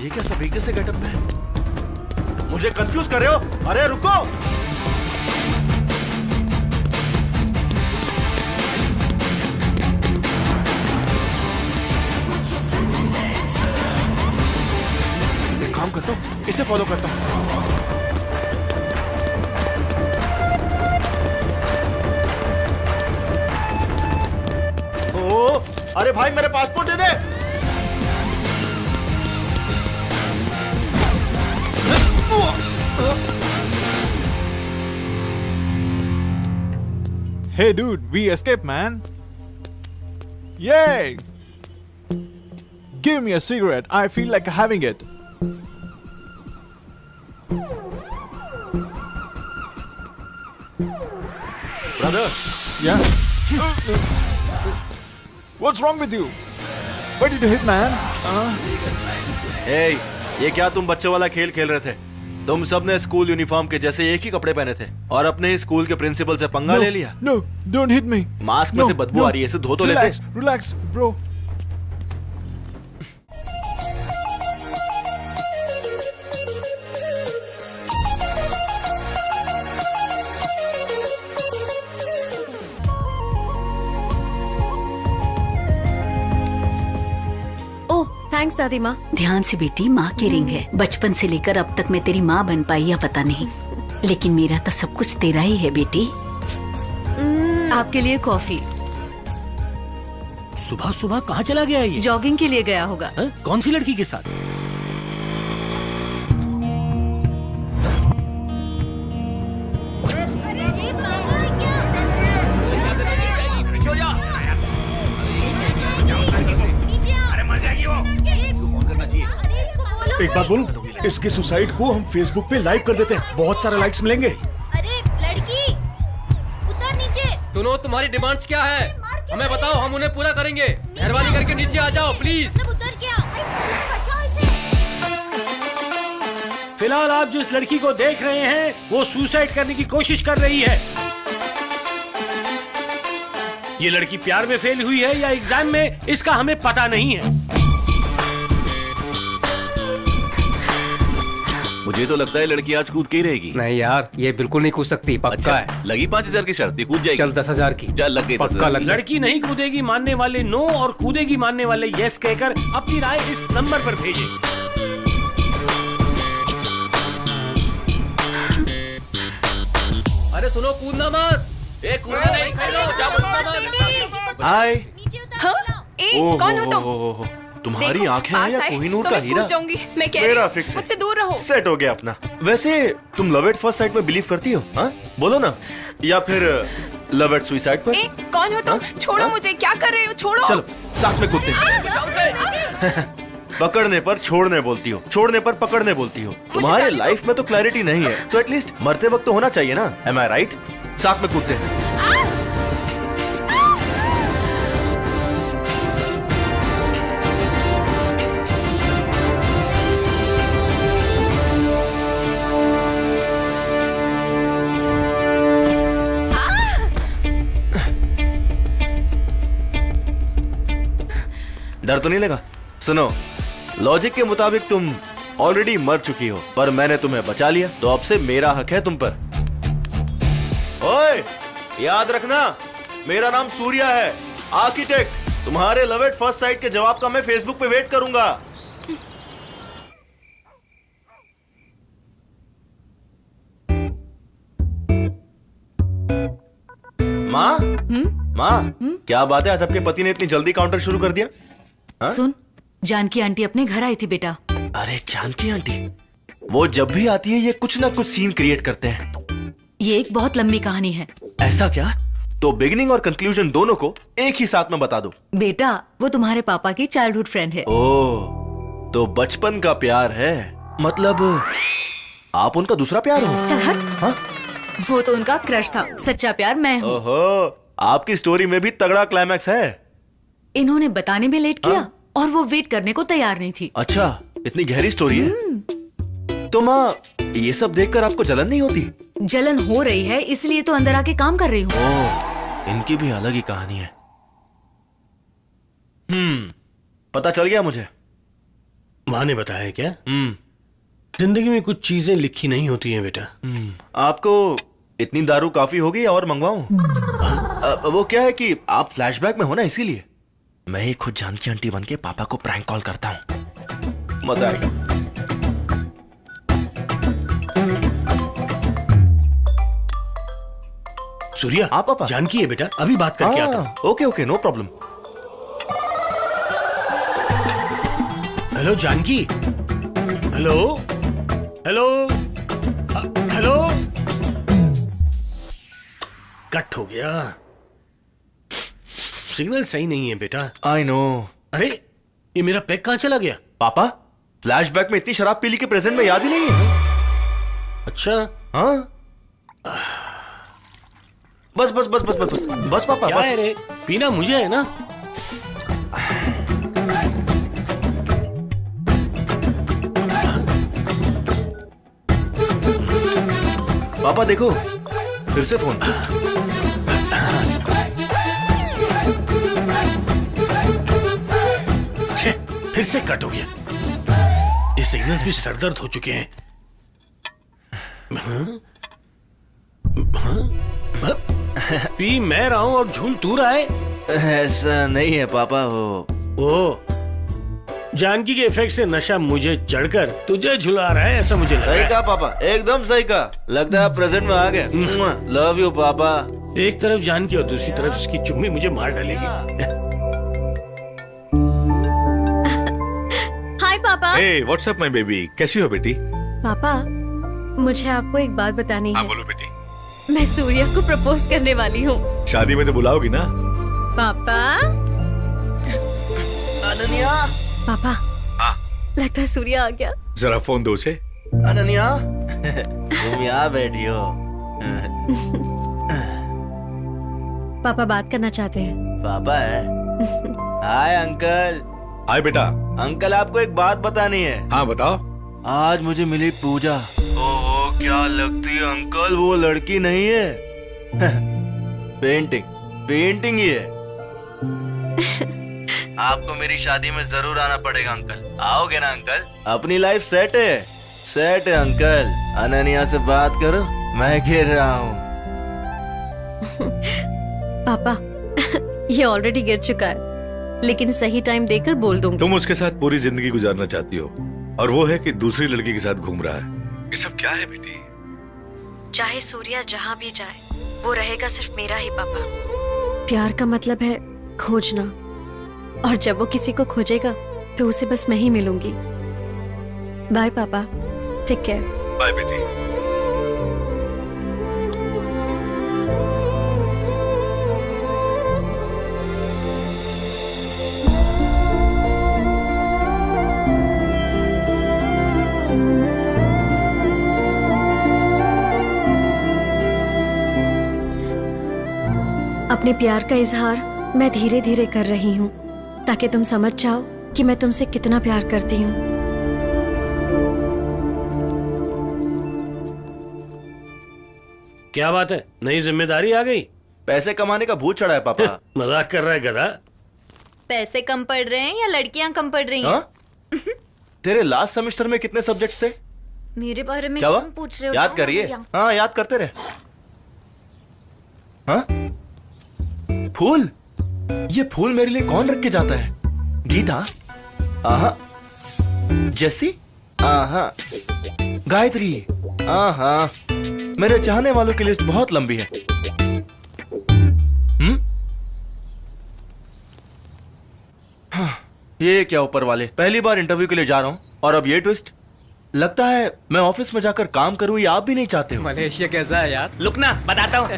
ये क्या सब एक जैसे गेटअप में है? मुझे कंफ्यूज कर रहे हो? अरे रुको। एक काम करता हूँ, इसे फॉलो करता हूँ। ओ, अरे भाई मेरे passport they they. Hey dude, we escaped, man. Yay! Give me a cigarette. I feel like having it. Brother. Yeah? What's wrong with you? Why did you hit, man? Hey, ये क्या तुम बच्चों वाला खेल खेल रहे थे? तुम सबने स्कूल यूनिफॉर्म के जैसे एक ही कपड़े पहने थे और अपने स्कूल के प्रिंसिपल से पंगा ले लिया। No, don't hit me. Mask में से बदबू आ रही है, इसे धो तो लेते। Relax, bro. थैंक्स दादी माँ। ध्यान से बेटी, माँ की रिंग है। बचपन से लेकर अब तक मैं तेरी माँ बन पाई या पता नहीं, लेकिन मेरा तो सब कुछ तेरा ही है बेटी। आपके लिए कॉफी। सुबह सुबह कहाँ चला गया ये? जॉगिंग के लिए गया होगा। कौन सी लड़की के साथ? एक बात बोलूं, इसकी सुसाइड को हम फेसबुक पे लाइव कर देते हैं, बहुत सारे लाइक्स मिलेंगे। अरे लड़की, उतर नीचे। सुनो, तुम्हारी डिमांड्स क्या है? हमें बताओ, हम उन्हें पूरा करेंगे। मेहरबानी करके नीचे आ जाओ प्लीज। उतर क्या? बचाओ इसे। फिलहाल आप जिस लड़की को देख रहे हैं वो सुसाइड करने की कोशिश कर रही है। ये लड़की प्यार में फेल हुई है या एग्जाम में, इसका हमें पता नहीं है। मुझे तो लगता है लड़की आज कूद के ही रहेगी। नहीं यार, ये बिल्कुल नहीं कूद सकती, पक्का है। लगी 5,000 की शर्त, कूद जाएगी। चल 10,000 की। चल लग गई पक्का 10,000। लग गई। लड़की नहीं कूदेगी मानने वाले नो और कूदेगी मानने वाले यस कहकर अपनी राय इस नंबर पर भेजें। अरे सुनो, कूदना मत। कूदना नहीं। हाय। कौन हो तुम? तुम्हारी आंखें हैं या कोहिनूर का हीरा? मैं कह मेरा फिक्स है। मुझसे दूर रहो। सेट हो गया अपना। वैसे तुम लव एट फर्स्ट साइट में बिलीव करती हो? हाँ बोलो ना, या फिर लव एट सुसाइड पर? कौन हो तुम? छोड़ो मुझे, क्या कर रहे हो? छोड़ो। चलो साथ में कूदते हैं। पकड़ने पर छोड़ने बोलती हो, छोड़ने पर पकड़ने बोलती हो। तुम्हारे लाइफ में तो क्लैरिटी नहीं है, तो एटलीस्ट मरते वक्त तो होना चाहिए ना। एम आई राइट? साथ में कूदते हैं। डर तो नहीं लगा? सुनो, लॉजिक के मुताबिक तुम ऑलरेडी मर चुकी हो, पर मैंने तुम्हें बचा लिया, तो अब से मेरा हक है तुम पर। ओए, याद रखना, मेरा नाम सूर्या है, आर्किटेक्ट। तुम्हारे लव एट फर्स्ट साइट के जवाब का मैं फेसबुक पे वेट करूंगा। माँ, माँ, क्या बात है, आज आपके पति ने इतनी जल्दी काउंटर शुरू कर दिया? हाँ? सुन, जानकी आंटी अपने घर आई थी बेटा। अरे जानकी आंटी, वो जब भी आती है ये कुछ ना कुछ सीन क्रिएट करते हैं। ये एक बहुत लंबी कहानी है। ऐसा क्या? तो बिगिनिंग और कंक्लूजन दोनों को एक ही साथ में बता दो। बेटा, वो तुम्हारे पापा की चाइल्डहुड फ्रेंड है। ओह, तो बचपन का प्यार है, मतलब आप उनका दूसरा प्यार हो? चल हट। हाँ? वो तो उनका क्रश था, सच्चा प्यार मैं हूँ। ओहो, आपकी स्टोरी में भी तगड़ा क्लाइमैक्स है। इन्होंने बताने में लेट किया और वो वेट करने को तैयार नहीं थी। अच्छा, इतनी गहरी स्टोरी है। तो माँ, ये सब देखकर आपको जलन नहीं होती? जलन हो रही है, इसलिए तो अंदर आके काम कर रही हूँ। ओह, इनकी भी अलग ही कहानी है। पता चल गया मुझे। माँ ने बताया क्या? जिंदगी में कुछ चीजें लिखी नहीं होती हैं बेटा। आपको इतनी दारू काफी होगी और मंगवाऊं? वो क्या है कि आप फ्लैशबैक में हो ना, इसीलिए मैं ही खुद जानकी आंटी बन के पापा को प्रैंक कॉल करता हूं। मजा आएगा। सूर्या, हाँ, पापा। जानकी है बेटा, अभी बात करके आता हूँ। Okay okay, no problem. Hello Janaki. Hello hello hello. Cut हो गया, सिग्नल सही नहीं है बेटा। I know. अरे ये मेरा पैक कहाँ चला गया? पापा, फ्लैशबैक में इतनी शराब पी ली कि प्रेजेंट में याद ही नहीं है। अच्छा, हाँ, बस बस बस बस बस बस बस पापा, क्या है बस। रे? पीना मुझे है ना। पापा देखो, फिर से फोन। छे, फिर से कट हो गया। ये सिग्नल्स भी सरदर्द हो चुके हैं। पी मैं रहा हूं और झूल तू रहा है। ऐसा नहीं है पापा, ओ, जानकी के इफेक्ट से नशा मुझे चढ़कर तुझे झुला रहा है, ऐसा मुझे लग रहा सही है। कहा पापा, एकदम सही कहा। लगता है प्रेजेंट में आ गए। लव यू पापा। एक तरफ जानकी और दूसरी तरफ उसकी चुम्मी मुझे मार डालेगी। हाय पापा। हे व्हाट्सअप माय बेबी, कैसी हो बेटी? पापा, मुझे आपको एक बात बतानी है। बोलो बेटी। मैं सूर्या को प्रपोज करने वाली हूँ। शादी में तो बुलाओगी ना? पापा। अनन्या। पापा, लगता है सूर्या आ गया। जरा फोन दो उसे। अनन्या, तुम यहाँ बैठी हो। पापा बात करना चाहते हैं। पापा है। Hi uncle. हाय बेटा। अंकल, आपको एक बात बतानी है। हाँ बताओ। आज मुझे मिली पूजा। ओहो, क्या लगती है अंकल, वो लड़की नहीं है। पेंटिंग पेंटिंग ही है। आपको मेरी शादी में जरूर आना पड़ेगा अंकल। आओगे ना अंकल? अपनी लाइफ सेट है अंकल। अनन्या से बात करो, मैं गिर रहा हूँ। पापा, ये ऑलरेडी गिर चुका है, लेकिन सही टाइम देकर बोल दूंगी। तुम उसके साथ पूरी जिंदगी गुजारना चाहती हो और वो है कि दूसरी लड़की के साथ घूम रहा है। ये सब क्या है बेटी? चाहे सूर्या जहाँ भी जाए, वो रहेगा सिर्फ मेरा ही पापा। प्यार का मतलब है खोजना, और जब वो किसी को खोजेगा तो उसे बस मैं ही मिलूंगी। बाय पापा, टेक केयर। बाय बेटी। अपने प्यार का इजहार मैं धीरे धीरे कर रही हूँ, ताकि तुम समझ जाओ कि मैं तुमसे कितना प्यार करती हूँ। क्या बात है, नई जिम्मेदारी आ गई? पैसे कमाने का भूत चढ़ा है पापा। मजाक कर रहा है गधा। पैसे कम पड़ रहे हैं या लड़कियां कम पड़ रही हैं? हाँ? तेरे लास्ट सेमेस्टर में कितने सब्जेक्ट्स थे? मेरे बारे में क्या हुआ? क्यों पूछ रहे हो? याद करिए। हाँ, याद करते रहे। हाँ? फूल? ये फूल मेरे लिए कौन रख के जाता है? गीता? आहा। जेसी? आहा। गायत्री? आहा। मेरे चाहने वालों की लिस्ट बहुत लंबी है। हाँ, ये क्या ऊपर वाले, पहली बार इंटरव्यू के लिए जा रहा हूँ और अब ये ट्विस्ट। लगता है मैं ऑफिस में जाकर काम करूँ, ये आप भी नहीं चाहते हो। मलेशिया कैसा है यार? लुकना बताता हूँ।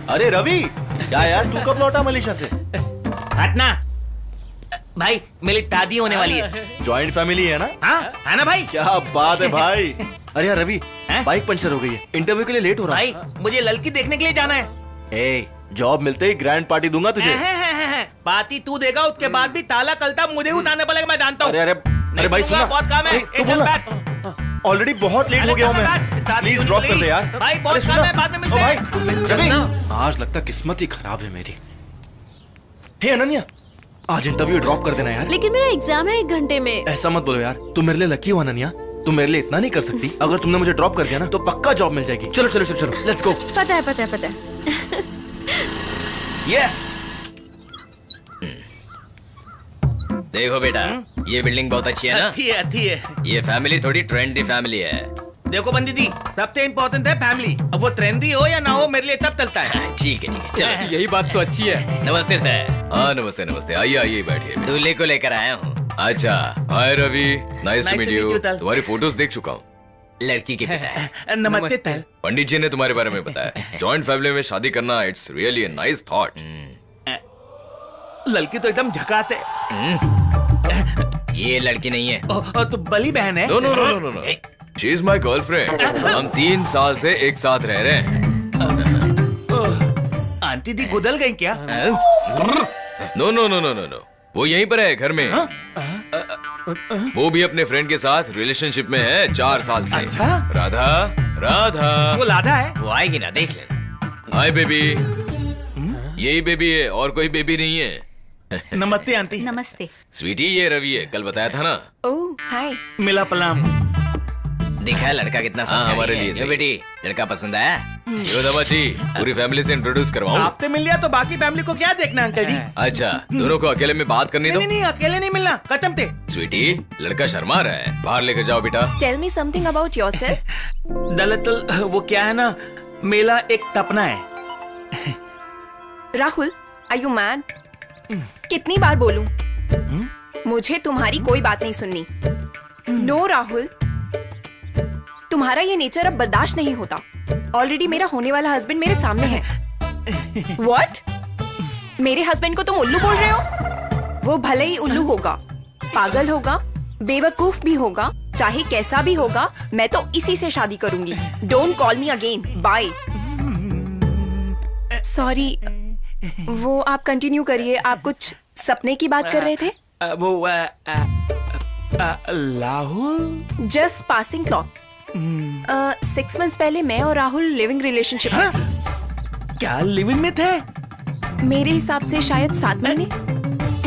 अरे रवि, क्या यार, तू कब लौटा मलेशिया से? हटना भाई, मेरी दादी होने वाली है। जॉइंट फैमिली है ना? हाँ है ना भाई? क्या बात है भाई। अरे यार रवि, बाइक पंचर हो गई है, इंटरव्यू के लिए लेट हो रहा है। भाई मुझे लड़की देखने के लिए जाना है। ए, जॉब मिलते ही ग्रैंड पार्टी दूंगा तुझे। पार्टी तू देगा, उसके बाद भी ताला कलता मुझे उतारना पड़ेगा, मैं जानता हूँ। अरे अरे अरे भाई सुना, बहुत काम है। तू बोलना। ऑलरेडी बहुत लेट हो गया हूँ मैं, प्लीज ड्रॉप कर दे यार। भाई बहुत काम है, बाद में मिलते हैं। भाई, आज लगता किस्मत ही खराब है मेरी। हे अनन्या, आज इंटरव्यू ड्रॉप कर देना यार। लेकिन मेरा एग्जाम है 1 घंटे में। ऐसा मत बोलो यार, तुम मेरे लिए लकी हो अनन्या। तुम मेरे लिए इतना नहीं कर सकती। अगर तुमने मुझे ड्रॉप कर दिया ना तो पक्का जॉब मिल जाएगी। चलो चलो चलो चलो, लेट्स गो। पता है पता है पता है। यस। देखो बेटा, ये बिल्डिंग बहुत अच्छी है ना। अच्छी है। ये फैमिली थोड़ी ट्रेंडी फैमिली है। देखो बंदी जी, सबसे इम्पोर्टेंट है फैमिली। अब वो ट्रेंडी हो या ना हो, मेरे लिए तब चलता है। ठीक है चलो। यही बात तो अच्छी है। नमस्ते सर। हाँ नमस्ते नमस्ते, आइए आइए बैठिए। दूल्हे को लेकर आया हूँ। अच्छा, hi Ravi, nice Nice to meet to meet you. you, Tal. तुम्हारी फोटोज देख चुका हूँ। लड़की के पिता है। नमस्ते तल। पंडित जी ने तुम्हारे बारे में बताया। जॉइंट फैमिली में शादी करना, it's really a nice thought. लड़की तो एकदम झकास है। ये लड़की नहीं है। तो बली बहन है। No no no no no no, she is my girlfriend. हम 3 साल से एक साथ रह रहे हैं। आंटी दी गुदल गई क्या? No no no no no no, वो यहीं पर है घर में। वो भी अपने फ्रेंड के साथ रिलेशनशिप में है 4 साल से। अच्छा? राधा राधा, वो लाधा है। वो आएगी ना, देख लेना। Hi baby. यही बेबी है, और कोई बेबी नहीं है। नमस्ते आंटी। नमस्ते। स्वीटी, ये रवि है, कल बताया था ना। ओह हाय। मिला पलाम। देखा है लड़का कितना हाँ, संस्कारी हमारे है। लिए जो सही। बेटी, लड़का पसंद आया? यो दामाजी, पूरी फैमिली से इंट्रोड्यूस करवाऊं? आपसे मिल लिया तो बाकी फैमिली को क्या देखना अंकल जी? अच्छा, दोनों को अकेले में बात करनी दो। नहीं अकेले नहीं मिलना, खत्म थे। स्वीटी, लड़का शर्मा रहा है, बाहर लेकर जाओ बेटा। Tell me something about yourself. दरअसल वो क्या है ना, मेरा एक सपना है। Rahul, are you mad? कितनी बार बोलूं? मुझे तुम्हारी कोई बात नहीं सुननी। नो राहुल, तुम्हारा ये नेचर अब बर्दाश्त नहीं होता। ऑलरेडी मेरा होने वाला हस्बैंड मेरे सामने है। व्हाट? मेरे हस्बैंड को तुम उल्लू बोल रहे हो? वो भले ही उल्लू होगा, पागल होगा, बेवकूफ भी होगा, चाहे कैसा भी होगा, मैं तो इसी से शादी करूंगी। Don't call me again, bye. Sorry, वो आप कंटिन्यू करिए। आप कुछ सपने की बात कर रहे थे। Rahul just passing clock. 6 months पहले मैं और राहुल लिविंग रिलेशनशिप में थे। क्या लिविंग में थे? मेरे हिसाब से शायद 7 महीने।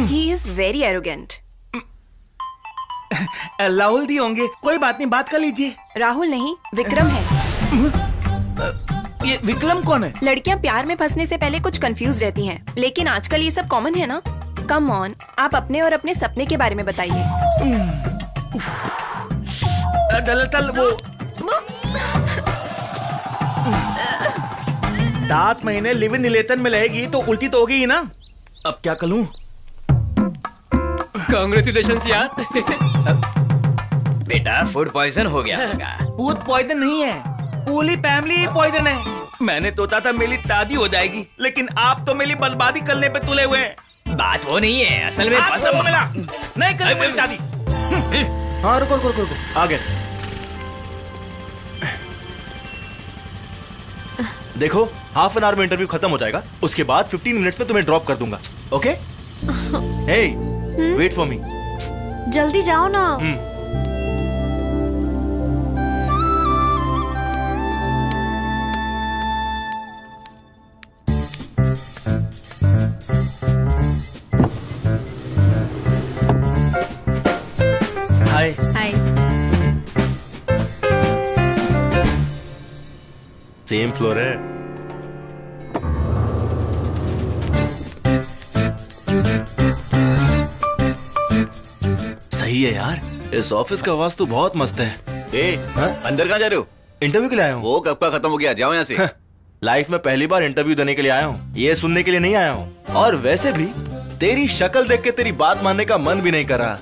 He is very arrogant. Rahul दी होंगे, कोई बात नहीं, बात कर लीजिए। राहुल नहीं, विक्रम है। ये विक्रम कौन है? लड़कियां प्यार में फंसने से पहले कुछ कंफ्यूज रहती हैं, लेकिन आजकल ये सब कॉमन है ना। कम ऑन, आप अपने और अपने सपने के बारे में बताइए। दरअसल वो 7 महीने लिव इन रिलेशन में रहेगी तो उल्टी तो होगी ही ना। अब क्या करूं? कांग्रेचुलेशंस यार। बेटा, फूड पॉइजन हो गया होगा। फूड पॉइजन नहीं है, पूरी फैमिली पॉइजन है। मैंने सोचा था मेरी शादी हो जाएगी, लेकिन आप तो मेरी बर्बादी करने पे तुले हुए हैं। बात वो नहीं है, असल में आपको वो मिला, नहीं करूंगा मेरी शादी। हाँ रुको रुको रुको रुको, आ गए। देखो, हाफ एन आवर में इंटरव्यू खत्म हो जाएगा, उसके बाद 15 मिनट्स में तुम्हें ड्रॉप कर दूंगा। Okay? Hey, wait for me. जल्दी जाओ ना। हाय। हाय। सेम फ्लोर है। सही है यार, इस ऑफिस का वास्तु बहुत मस्त है। अंदर कहाँ जा रहे हो? इंटरव्यू के लिए आया हूँ। वो कब का खत्म हो गया, जाओ यहाँ से। लाइफ में पहली बार इंटरव्यू देने के लिए आया हूँ, ये सुनने के लिए नहीं आया हूँ। और वैसे भी तेरी शक्ल देख के तेरी बात मानने का मन भी नहीं कर रहा।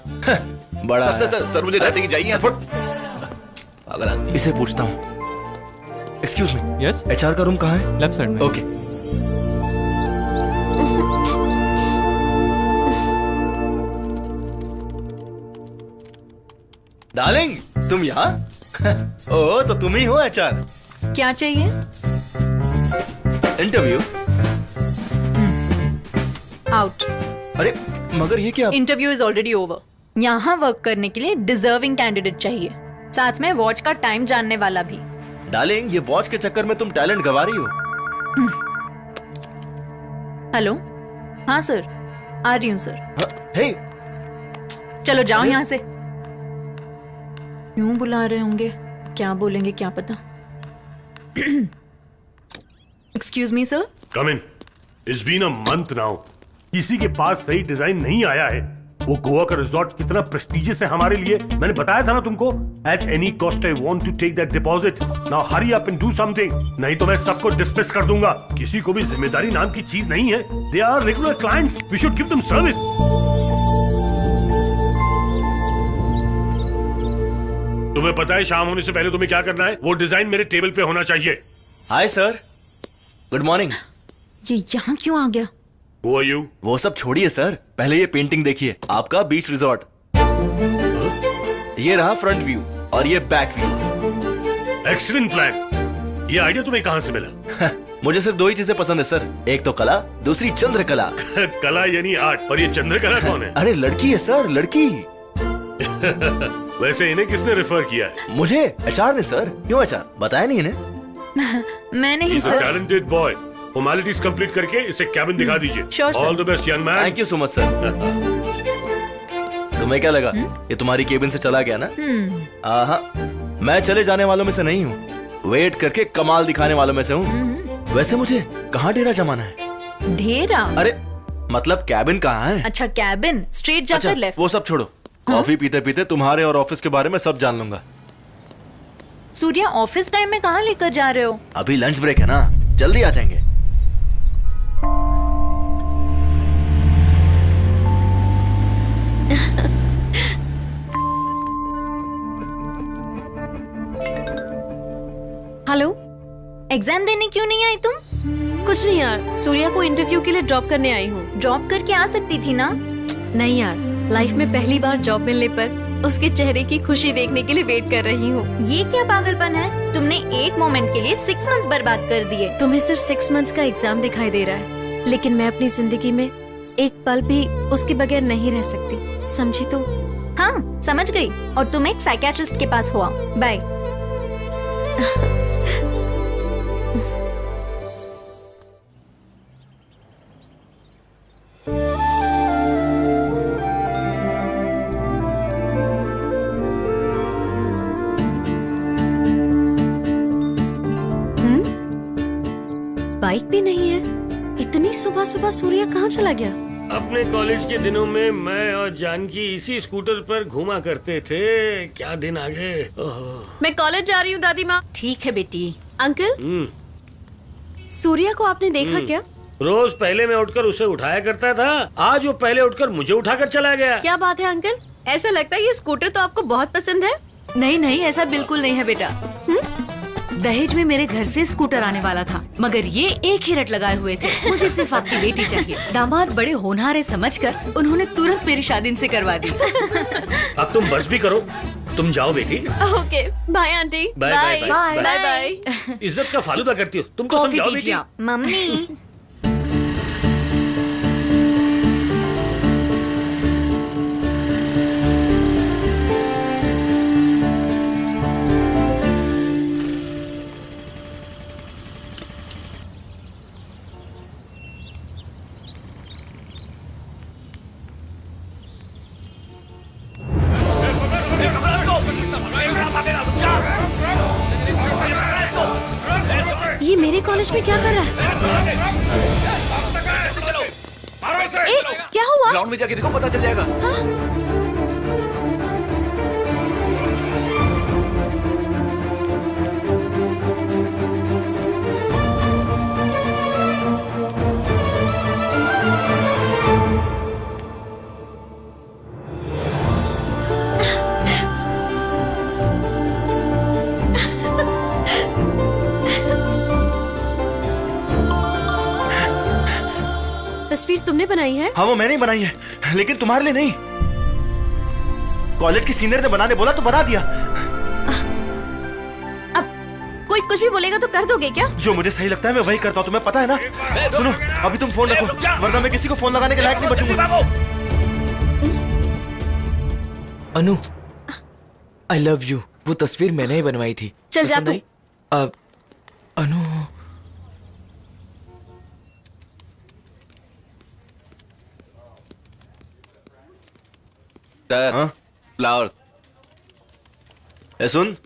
बड़ा सर मुझे डांटेंगे, जाइए यहाँ से। पागल आदमी। इसे पूछता हूँ, एक्सक्यूज मी, यस, एचआर का रूम कहाँ है? लेफ्ट साइड में। ओके। डार्लिंग, तुम यहाँ? ओ, तो तुम ही हो एचआर। क्या चाहिए? इंटरव्यू। आउट। अरे मगर ये क्या? Interview is already over. यहाँ वर्क करने के लिए डिजर्विंग कैंडिडेट चाहिए, साथ में वॉच का टाइम जानने वाला भी। डार्लिंग, ये वॉच के चक्कर में तुम टैलेंट गवा रही हो। हेलो, हाँ सर, आ रही हूँ सर। हे चलो जाओ यहाँ से। क्यों बुला रहे होंगे, क्या बोलेंगे क्या पता। Excuse me sir. Come in. It's been a month now. किसी के पास सही डिजाइन नहीं आया है। वो गोवा का रिजॉर्ट कितना प्रेस्टिजियस है हमारे लिए, मैंने बताया था ना तुमको। At any cost I want to take that deposit. Now hurry up and do something, नहीं तो मैं सबको डिसमिस कर दूंगा। किसी को भी जिम्मेदारी नाम की चीज नहीं है। They are regular clients, we should give them service. तुम्हें पता है शाम होने से पहले तुम्हें क्या करना है? वो डिजाइन मेरे टेबल पे होना चाहिए। Hi sir, good morning. ये यहाँ क्यों आ गया? Who are you? वो सब छोड़िए सर, पहले ये पेंटिंग देखिए, आपका बीच रिजॉर्ट। ये रहा फ्रंट व्यू और ये बैक व्यू। Excellent plan. ये आइडिया तुम्हें कहाँ से मिला? मुझे सिर्फ 2 ही चीजें पसंद है सर, एक तो कला, दूसरी चंद्रकला। कला यानी आर्ट, पर ये चंद्रकला कौन है? अरे लड़की है सर, लड़की। वैसे इन्हें किसने रेफर किया है? मुझे एचआर ने सर। क्यों एचआर, बताया नहीं इन्हें? मैंने ही sir. Talented boy. Formalities complete करके इसे कैबिन दिखा दीजिए। Sure, sir. All the best young man. Thank you so much sir. तुम्हें क्या लगा ये तुम्हारी केबिन से चला गया ना? आहा, मैं चले जाने वालों में से नहीं हूँ, वेट करके कमाल दिखाने वालों में से हूँ। वैसे मुझे कहाँ डेरा जमाना है? ढेरा? अरे मतलब कैबिन कहाँ है? अच्छा कैबिन, स्ट्रेट जाकर अच्छा, लेफ्ट। वो सब छोड़ो, कॉफी पीते पीते तुम्हारे और ऑफिस के बारे में सब जान लूंगा। सूर्या ऑफिस टाइम में कहाँ लेकर जा रहे हो? अभी लंच ब्रेक है ना, जल्दी आ जाएंगे। हेलो, एग्जाम देने क्यों नहीं आई तुम? कुछ नहीं यार, सूर्या को इंटरव्यू के लिए ड्रॉप करने आई हूँ। ड्रॉप करके आ सकती थी ना? नहीं यार, लाइफ में पहली बार जॉब मिलने पर उसके चेहरे की खुशी देखने के लिए वेट कर रही हूँ। ये क्या पागलपन है? तुमने एक मोमेंट के लिए 6 मंथ्स बर्बाद कर दिए। तुम्हें सिर्फ 6 मंथ्स का एग्जाम दिखाई दे रहा है, लेकिन मैं अपनी जिंदगी में एक पल भी उसके बगैर नहीं रह सकती, समझी तो? हाँ समझ गई, और तुम एक साइकियाट्रिस्ट के पास हुआ। बाय। बाइक भी नहीं है। इतनी सुबह सुबह सूर्या कहाँ चला गया? अपने कॉलेज के दिनों में मैं और जानकी इसी स्कूटर पर घूमा करते थे। क्या दिन आ गए। मैं कॉलेज जा रही हूँ दादी माँ। ठीक है बेटी। अंकल, सूर्या को आपने देखा क्या? रोज पहले मैं उठकर उसे उठाया करता था, आज वो पहले उठकर मुझे उठाकर चला गया। क्या बात है अंकल, ऐसा लगता है ये स्कूटर तो आपको बहुत पसंद है। नहीं नहीं, ऐसा बिल्कुल नहीं है बेटा। दहेज में मेरे घर से स्कूटर आने वाला था, मगर ये एक ही रट लगाए हुए थे, मुझे सिर्फ आपकी बेटी चाहिए। दामाद बड़े होनहार समझकर उन्होंने तुरंत मेरी शादी इनसे करवा दी। अब तुम बस भी करो, तुम जाओ बेटी। Okay bye aunty. Bye bye bye bye bye. इज्जत का फालूदा करती हो, तुमको कॉफी समझाओ पीजिए बेटी। आप। मम्मी ये मेरे कॉलेज में क्या कर रहा है? ए, क्या हुआ? ग्राउंड में जाके देखो, पता चल जाएगा। तस्वीर तुमने बनाई है? हाँ वो मैंने ही बनाई है, लेकिन तुम्हारे लिए नहीं। कॉलेज की सीनियर ने बनाने बोला तो बना दिया। अब कोई कुछ भी बोलेगा तो कर दोगे क्या? जो मुझे सही लगता है मैं वही करता हूँ, तुम्हें पता है ना। सुनो, अभी तुम फोन रखो, वरना मैं किसी को फोन लगाने के लायक नहीं बचूंगा। अनु, आई लव यू। वो तस्वीर मैंने ही बनवाई थी। चल जा तू। अनु, सर फ्लावर्स। सुन।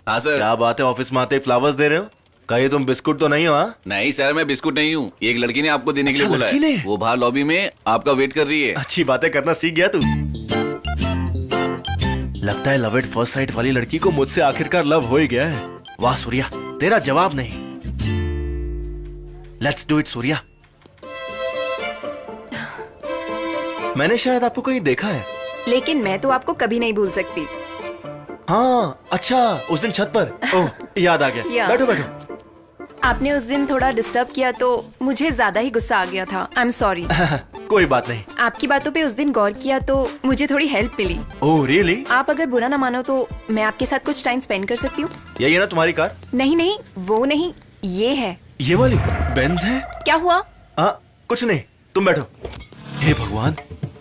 हाँ सर। क्या बात है, ऑफिस में आते ही फ्लावर्स दे रहे हो? कहीं तुम बिस्कुट तो नहीं हो? हाँ नहीं सर, मैं बिस्कुट नहीं हूँ। एक लड़की ने आपको देने के लिए बोला है। वो बाहर लॉबी में आपका वेट कर रही है। अच्छी बातें करना सीख गया तू। लगता है लव एट फर्स्ट साइट वाली लड़की को मुझसे आखिरकार लव हो ही गया है। वाह सूर्या, तेरा जवाब नहीं। Let's do it Surya. मैंने शायद आपको कहीं देखा है। लेकिन मैं तो आपको कभी नहीं भूल सकती। हाँ अच्छा, उस दिन छत पर। ओह याद आ गया। बैठो बैठो। आपने उस दिन थोड़ा डिस्टर्ब किया तो मुझे ज्यादा ही गुस्सा आ गया था। आई एम सॉरी। कोई बात नहीं। आपकी बातों पे उस दिन गौर किया तो मुझे थोड़ी हेल्प मिली। Oh really? आप अगर बुरा ना मानो तो मैं आपके साथ कुछ टाइम स्पेंड कर सकती हूँ? यही है ना तुम्हारी कार? नहीं नहीं, वो नहीं, ये है। ये वाली बेंज है? क्या हुआ? कुछ नहीं, तुम बैठो। हे भगवान,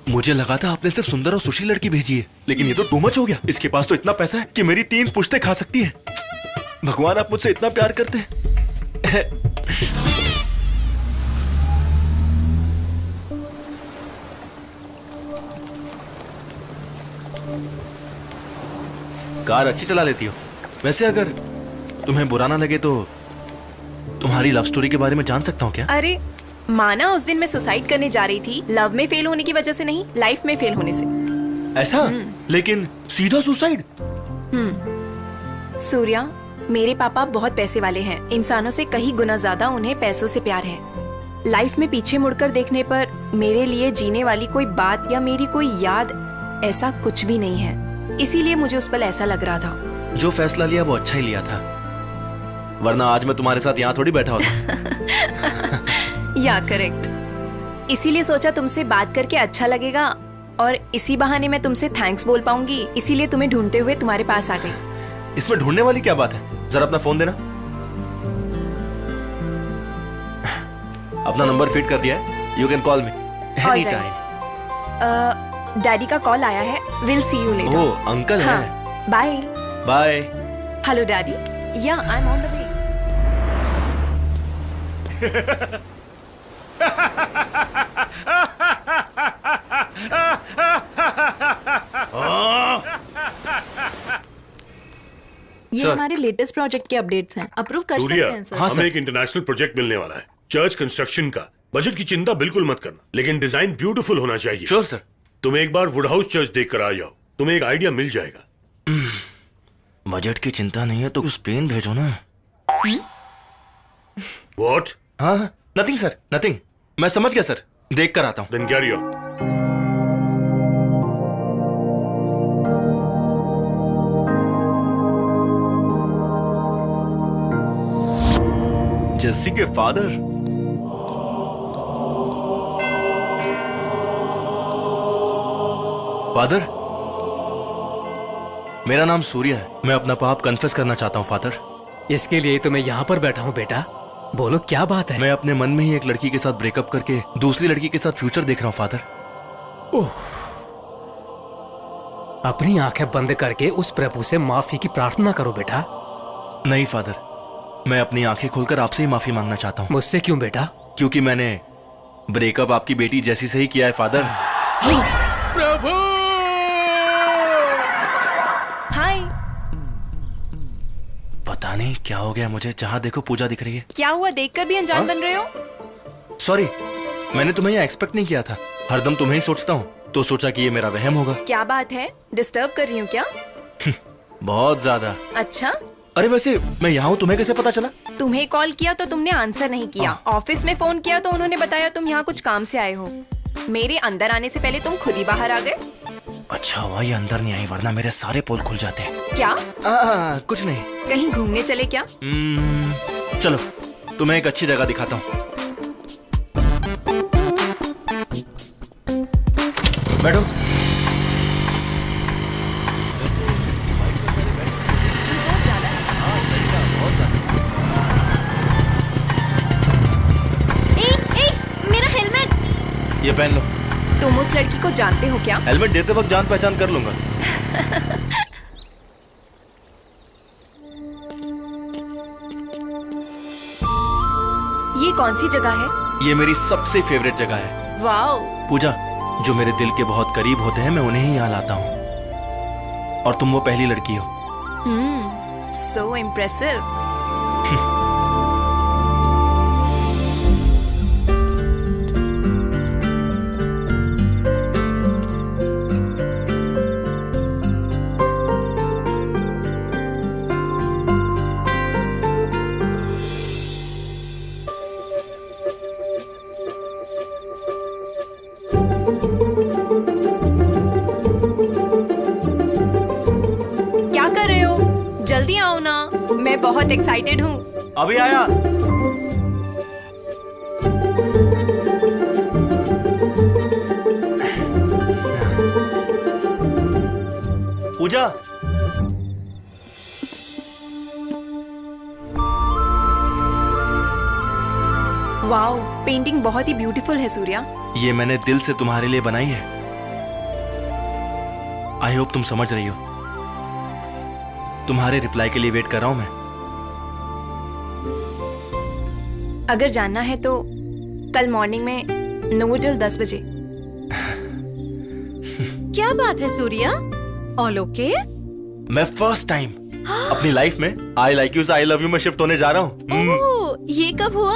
मुझे लगा था आपने सिर्फ सुंदर और सुशील लड़की भेजी है, लेकिन ये तो टू मच हो गया। इसके पास तो इतना पैसा है कि मेरी 3 पुश्तें खा सकती है। भगवान, आप मुझसे इतना प्यार करते हैं। कार अच्छी चला लेती हो। वैसे अगर तुम्हें बुरा ना लगे तो तुम्हारी लव स्टोरी के बारे में जान सकता हूँ क्या? अरे माना उस दिन मैं सुसाइड करने जा रही थी, लव में फेल होने की वजह से नहीं, लाइफ में फेल होने से। ऐसा? लेकिन सीधा सुसाइड? सूर्या, मेरे पापा बहुत पैसे वाले हैं। इंसानों से कहीं गुना ज्यादा उन्हें पैसों से प्यार है। लाइफ में पीछे मुड़कर देखने पर मेरे लिए जीने वाली कोई बात या मेरी कोई याद ऐसा कुछ भी नहीं है। इसीलिए मुझे उस पल ऐसा लग रहा था। जो फैसला लिया वो अच्छा ही लिया था, वरना आज मैं तुम्हारे साथ यहाँ थोड़ी बैठा होता। या करेक्ट। इसीलिए सोचा तुमसे बात करके अच्छा लगेगा और इसी बहाने मैं तुमसे थैंक्स बोल पाऊंगी। इसीलिए तुम्हें ढूंढते हुए तुम्हारे पास आ गई। इसमें ढूंढने वाली क्या बात है? जरा अपना फोन देना। अपना नंबर फीड कर दिया है। You can call me any time. Daddy का कॉल आया है। Will see you later. Oh uncle है। Bye bye. Hello daddy. Yeah I am on the way. ये हमारे लेटेस्ट प्रोजेक्ट के अपडेट्स हैं। अप्रूव कर सकते हैं सर? हमें एक इंटरनेशनल प्रोजेक्ट मिलने वाला है, चर्च कंस्ट्रक्शन का। बजट की चिंता बिल्कुल मत करना, लेकिन डिजाइन ब्यूटीफुल होना चाहिए। Sure sir. तुम एक बार वुड हाउस चर्च देख कर आ जाओ, तुम्हें एक आइडिया मिल जाएगा। बजट की चिंता नहीं है तो स्पेन भेजो ना। What? हाँ नथिंग सर, नथिंग। मैं समझ गया सर, देख कर आता हूँ। Then carry on. जेसी के फादर। फादर, मेरा नाम सूर्य है। मैं अपना पाप कन्फेस करना चाहता हूँ फादर। इसके लिए तो मैं यहाँ पर बैठा हूँ बेटा। बोलो क्या बात है? मैं अपने मन में ही एक लड़की के साथ ब्रेकअप करके दूसरी लड़की के साथ फ्यूचर देख रहा हूँ फादर। ओह, अपनी आंखें बंद करके उस प्रभु से माफी की प्रार्थना करो बेटा। नहीं फादर, मैं अपनी आंखें खोलकर आपसे ही माफी मांगना चाहता हूँ। मुझसे क्यों बेटा? क्योंकि मैंने ब्रेकअप आपकी बेटी जैसी से ही किया है फादर। प्रभु! हाय। पता नहीं क्या हो गया मुझे, जहाँ देखो पूजा दिख रही है। क्या हुआ, देखकर भी अनजान बन रहे हो? सॉरी, मैंने तुम्हें यह एक्सपेक्ट नहीं किया था। हरदम तुम्हें ही सोचता हूँ, तो सोचा कि ये मेरा वहम होगा। क्या बात है, डिस्टर्ब कर रही हूँ क्या? बहुत ज्यादा। अच्छा, अरे वैसे मैं यहाँ हूँ, तुम्हें कैसे पता चला? तुम्हें कॉल किया तो तुमने आंसर नहीं किया। ऑफिस में फोन किया तो उन्होंने बताया तुम यहाँ कुछ काम से आए हो। मेरे अंदर आने से पहले तुम खुद ही बाहर आ गए। अच्छा हुआ ये अंदर नहीं आई, वरना मेरे सारे पोल खुल जाते। क्या? कुछ नहीं। कहीं घूमने चले क्या? चलो तुम्हें एक अच्छी जगह दिखाता हूँ। बैठो। मेरा हेलमेट। ये पहन लो। तुम उस लड़की को जानते हो क्या? हेलमेट देते वक्त जान पहचान कर लूंगा। ये कौन सी जगह है? ये मेरी सबसे फेवरेट जगह है। वाओ। पूजा, जो मेरे दिल के बहुत करीब होते हैं मैं उन्हें ही यहाँ लाता हूँ, और तुम वो पहली लड़की हो। सो इम्प्रेसिव। क्या कर रहे हो? जल्दी आओ ना, मैं बहुत एक्साइटेड हूँ। अभी आया। पूजा, वाओ, पेंटिंग बहुत ही ब्यूटीफुल है सूर्या। ये मैंने दिल से तुम्हारे लिए बनाई है। आई होप तुम समझ रही हो। तुम्हारे रिप्लाई के लिए वेट कर रहा हूं मैं। अगर जानना है तो कल मॉर्निंग में नोवोटेल 10 बजे। क्या बात है सूर्या? All okay? मैं फर्स्ट टाइम अपनी लाइफ में आई लाइक यू से आई लव यू में शिफ्ट होने जा रहा हूँ। ओह, ये कब हुआ?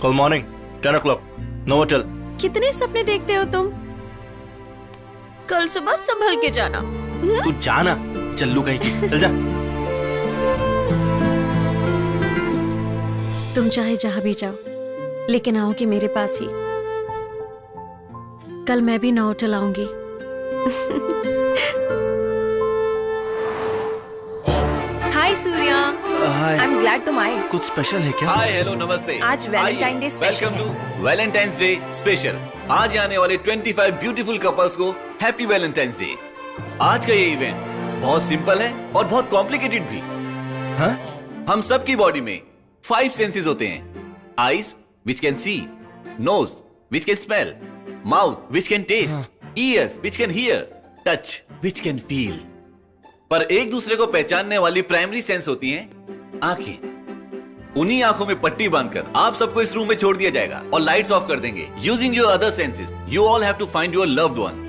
कल मॉर्निंग 10 o'clock नोवोटेल। कितने सपने देखते हो तुम? कल सुबह संभल के जाना। तू जाना चल्लू कहीं की, चल जा। तुम चाहे जहां भी जाओ, लेकिन आओगे मेरे पास ही। कल मैं भी नोवोटेल आऊंगी। हाय सूर्या। हाय। आई एम ग्लैड तुम आए। कुछ स्पेशल है क्या? हाय हेलो नमस्ते। आज Valentine day special welcome to Valentine's day special. आज आने वाले 25 ब्यूटीफुल कपल्स को हैप्पी वैलेंटाइंस डे। आज का ये इवेंट बहुत सिंपल है और बहुत कॉम्प्लिकेटेड भी। हाँ? हम सबकी बॉडी में 5 सेंसेस होते हैं। Eyes which can see, nose which can smell, mouth which can taste, ears which can hear, touch which can feel. पर एक दूसरे को पहचानने वाली प्राइमरी सेंस होती हैं आंखें। उन्हीं आंखों में पट्टी बांधकर आप सबको इस रूम में छोड़ दिया जाएगा और लाइट्स ऑफ कर देंगे। Using your other senses you all have to find your loved one.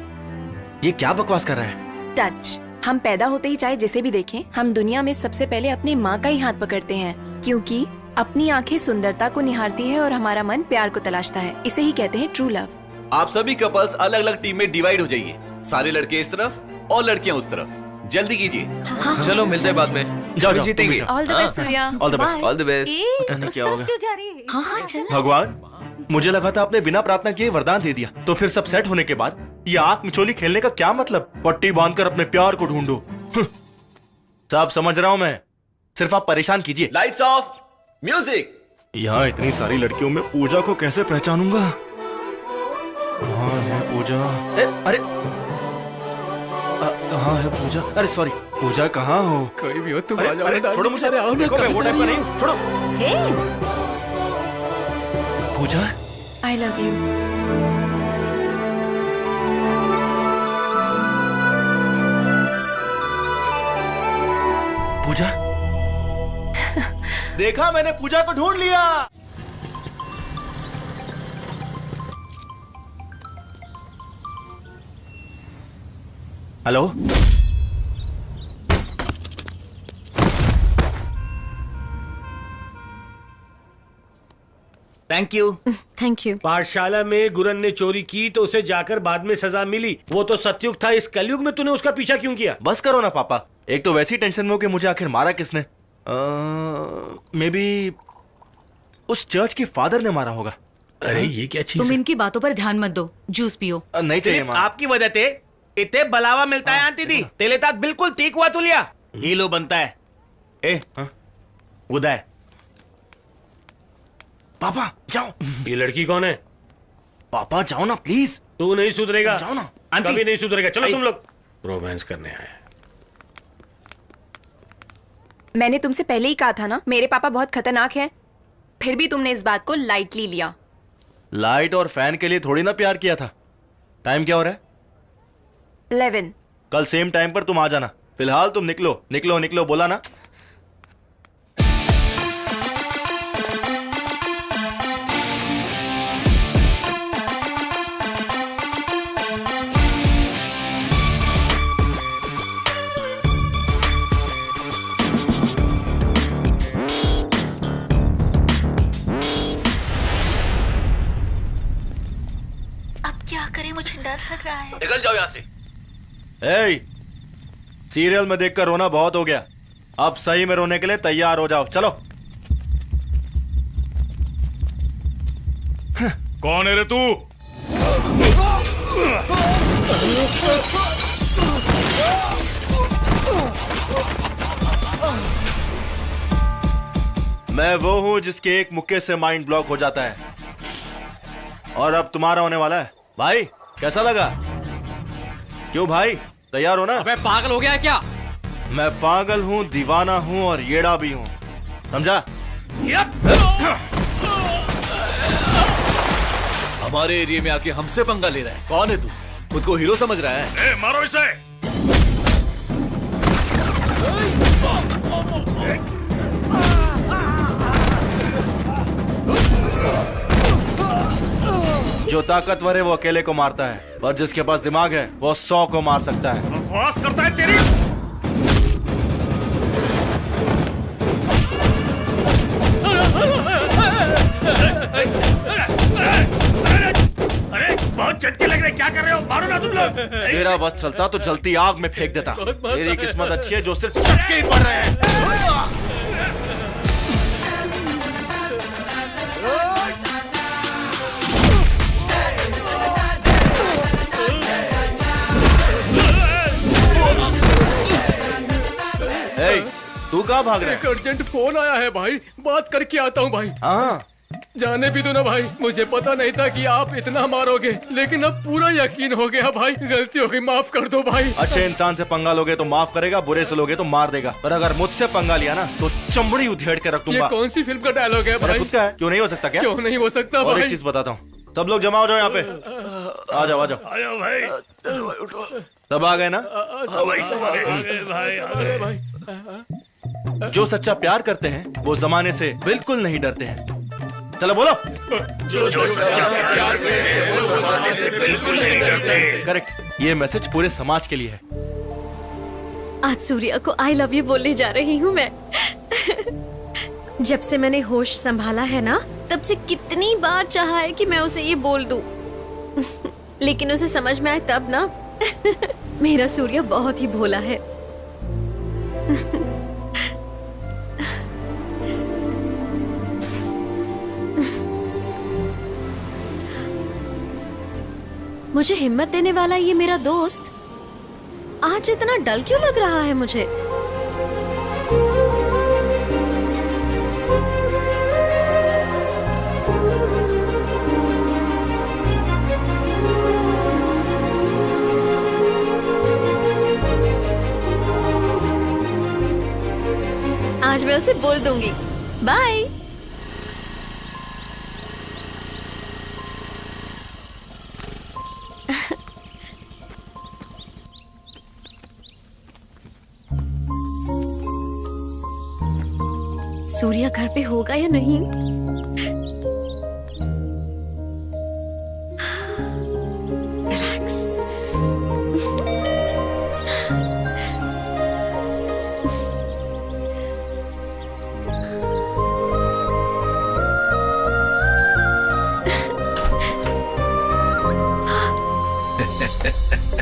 ये क्या बकवास कर रहा है? टच। हम पैदा होते ही चाहे जिसे भी देखें, हम दुनिया में सबसे पहले अपनी माँ का ही हाथ पकड़ते हैं, क्योंकि अपनी आंखें सुंदरता को निहारती है और हमारा मन प्यार को तलाशता है। इसे ही कहते हैं ट्रू लव। आप सभी कपल्स अलग अलग टीम में डिवाइड हो जाइए। सारे लड़के इस तरफ और लड़कियां उस तरफ। जल्दी कीजिए। चलो मिलते हैं बाद में। जाओ जाओ, जीतेंगे। All the best Surya. All the best. All the best. पता नहीं क्या होगा। हाँ हाँ चल। भगवान, मुझे लगा था आपने बिना प्रार्थना किए वरदान दे दिया, तो फिर सब सेट होने के बाद ये आंख मिचोली खेलने का क्या मतलब? पट्टी बांधकर अपने प्यार को ढूंढो। सब समझ रहा हूं मैं, सिर्फ आप परेशान कीजिए। Lights off, music. यहाँ इतनी सारी लड़कियों में पूजा को कैसे पहचानूंगा? कहाँ है पूजा? अरे कहाँ है पूजा? अरे सॉरी, पूजा कहाँ हो? कोई भी हो तुम अरे, आ जाओ। अरे, छोड़ो मुझे। देखो मैं वो टाइप का नहीं हूँ। छोड़ो। पूजा, आई लव यू। पूजा। देखा, मैंने पूजा को ढूंढ लिया। Hello, thank you. Thank you. पाठशाला में गुरन ने चोरी की तो उसे जाकर बाद में सजा मिली। वो तो सतयुग था, इस कलयुग में तूने उसका पीछा क्यों किया? बस करो ना पापा। एक तो वैसी टेंशन में हो कि मुझे आखिर मारा किसने। मे बी उस चर्च के फादर ने मारा होगा। अरे ये क्या चीज तुम है? इनकी बातों पर ध्यान मत दो, जूस पियो। नहीं चाहिए सिर्फ माँ। आपकी वजह से इतने बलावा मिलता है आंटी दी। तेले तात बिल्कुल तीक हुआ तुलिया। ये लो बनता है। ए उदय। पापा जाओ। ये लड़की कौन है? पापा जाओ ना प्लीज। तू नहीं सुधरेगा। जाओ ना। आंटी। कभी नहीं सुधरेगा। चलो तुम लोग रोमांस करने आए। मैंने तुमसे पहले ही कहा था ना, मेरे पापा बहुत खतरनाक हैं। फिर भी तुमने इस बात को लाइटली लिया। लाइट और फैन के लिए थोड़ी ना प्यार किया था। टाइम क्या हो रहा है? 11। कल सेम टाइम पर तुम आ जाना। फिलहाल तुम निकलो निकलो निकलो, बोला ना। क्या करें, मुझे डर लग रहा है। निकल जाओ यहाँ से। ए, सीरियल में देखकर रोना बहुत हो गया, अब सही में रोने के लिए तैयार हो जाओ। चलो। कौन है रे तू? मैं वो हूं जिसके एक मुक्के से माइंड ब्लॉक हो जाता है, और अब तुम्हारा होने वाला है। भाई कैसा लगा? क्यों भाई, तैयार हो ना? अबे पागल हो गया है क्या? मैं पागल हूं, दीवाना हूं और येड़ा भी हूं, समझा? हमारे एरिया में आके हमसे पंगा ले रहा है। कौन है तू? खुद को हीरो समझ रहा है? मारो इसे। जो ताकतवर है वो अकेले को मारता है, पर जिसके पास दिमाग है वो 100 को मार सकता है। बकवास करता है तेरी। अरे बहुत झटके लग रहे, क्या कर रहे हो? मारो ना तुम लोग। तेरा बस चलता तो जलती आग में फेंक देता। तेरी किस्मत अच्छी है जो सिर्फ झटके ही पड़ रहे हैं। तू कहाँ भाग रहा है? एक अर्जेंट फोन आया है भाई, बात करके आता हूँ भाई। हाँ, जाने भी दो ना भाई, मुझे पता नहीं था कि आप इतना मारोगे, लेकिन अब पूरा यकीन हो गया भाई। गलती हो गई, माफ कर दो भाई। अच्छे इंसान से पंगा लोगे तो माफ करेगा, बुरे से लोगे तो मार देगा, पर अगर मुझसे पंगा लिया ना तो चमड़ी उधेड़ के रख दूंगा। ये कौन सी फिल्म का डायलॉग है भाई? खुद का है, क्यों नहीं हो सकता? क्या क्यों नहीं हो सकता और भाई? एक चीज बताता हूँ, सब लोग जमा हो जाओ यहाँ पे। आ जाओ आ जाओ। आयो भाई। सब आ गए ना? भाई सब आ गए भाई। जो सच्चा प्यार करते हैं वो जमाने से बिल्कुल नहीं डरते हैं। चलो बोलो। जो सच्चा प्यार करते हैं वो जमाने से बिल्कुल नहीं डरते। करेक्ट, ये मैसेज पूरे समाज के लिए है। आज सूर्या को आई लव यू बोलने जा रही हूँ मैं। जब से मैंने होश संभाला है ना, तब से कितनी बार चाहा है कि मैं उसे ये बोल दूं, लेकिन उसे समझ में आए तब ना। मेरा सूर्या बहुत ही भोला है। मुझे हिम्मत देने वाला ये मेरा दोस्त आज इतना डल क्यों लग रहा है मुझे? आज मैं उसे बोल दूंगी। बाय। सूर्या घर पे होगा या नहीं? रिलैक्स।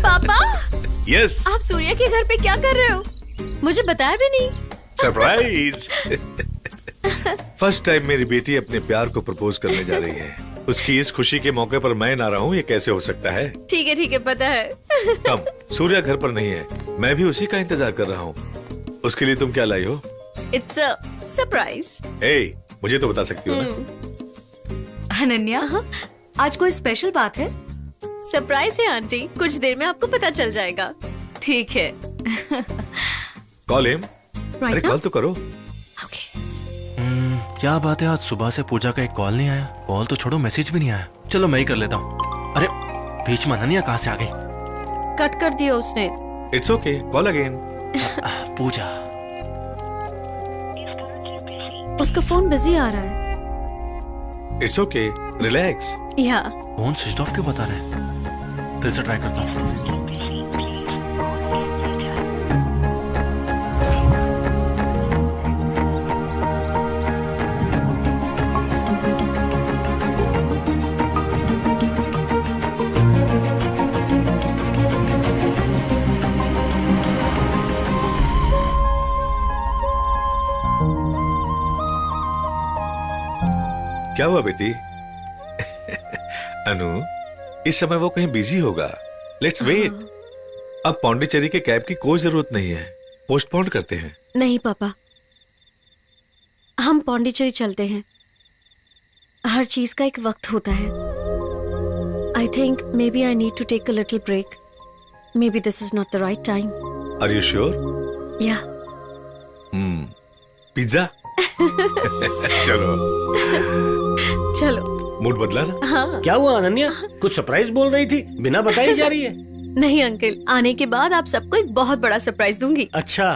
पापा, यस। आप सूर्या के घर पे क्या कर रहे हो? मुझे बताया भी नहीं। सरप्राइज। फर्स्ट टाइम मेरी बेटी अपने प्यार को प्रपोज करने जा रही है। उसकी इस खुशी के मौके पर मैं ना रहूं, ये कैसे हो सकता है? ठीक है पता है। कम, सूर्या घर पर नहीं है, मैं भी उसी का इंतजार कर रहा हूँ। उसके लिए तुम क्या लाई हो? It's a surprise. ए, मुझे तो बता सकती हो ना? अनन्या, आज कोई स्पेशल बात है? सरप्राइज है आंटी, कुछ देर में आपको पता चल जाएगा। ठीक है। Call him. अरे कॉल तो करो। क्या बात है, आज सुबह से पूजा का एक कॉल नहीं आया। कॉल तो छोड़ो, मैसेज भी नहीं आया। चलो मैं ही कर लेता हूँ। अरे बीच में अनन्या कहाँ से आ गई? कट कर दिया उसने। It's okay, call again. Pooja, उसका फोन बिजी आ रहा है। It's okay, relax. या फोन स्विच ऑफ क्यों बता रहे हैं? फिर से ट्राई करता हूँ। क्या हुआ बेटी? अनु, इस समय वो कहीं बिजी होगा। Let's wait. अब पौंडीचेरी के कैब की कोई जरूरत नहीं है, पोस्टपोन करते हैं। नहीं पापा, हम पौंडीचेरी चलते हैं। हर चीज का एक वक्त होता है। I think maybe I need to take a little break. Maybe this is not the right time. Are you sure? Yeah. Pizza? चलो चलो। मूड बदला ना? हाँ। क्या हुआ अनन्या, कुछ सरप्राइज बोल रही थी, बिना बताई जा रही है? नहीं अंकल, आने के बाद आप सबको एक बहुत बड़ा सरप्राइज दूंगी। अच्छा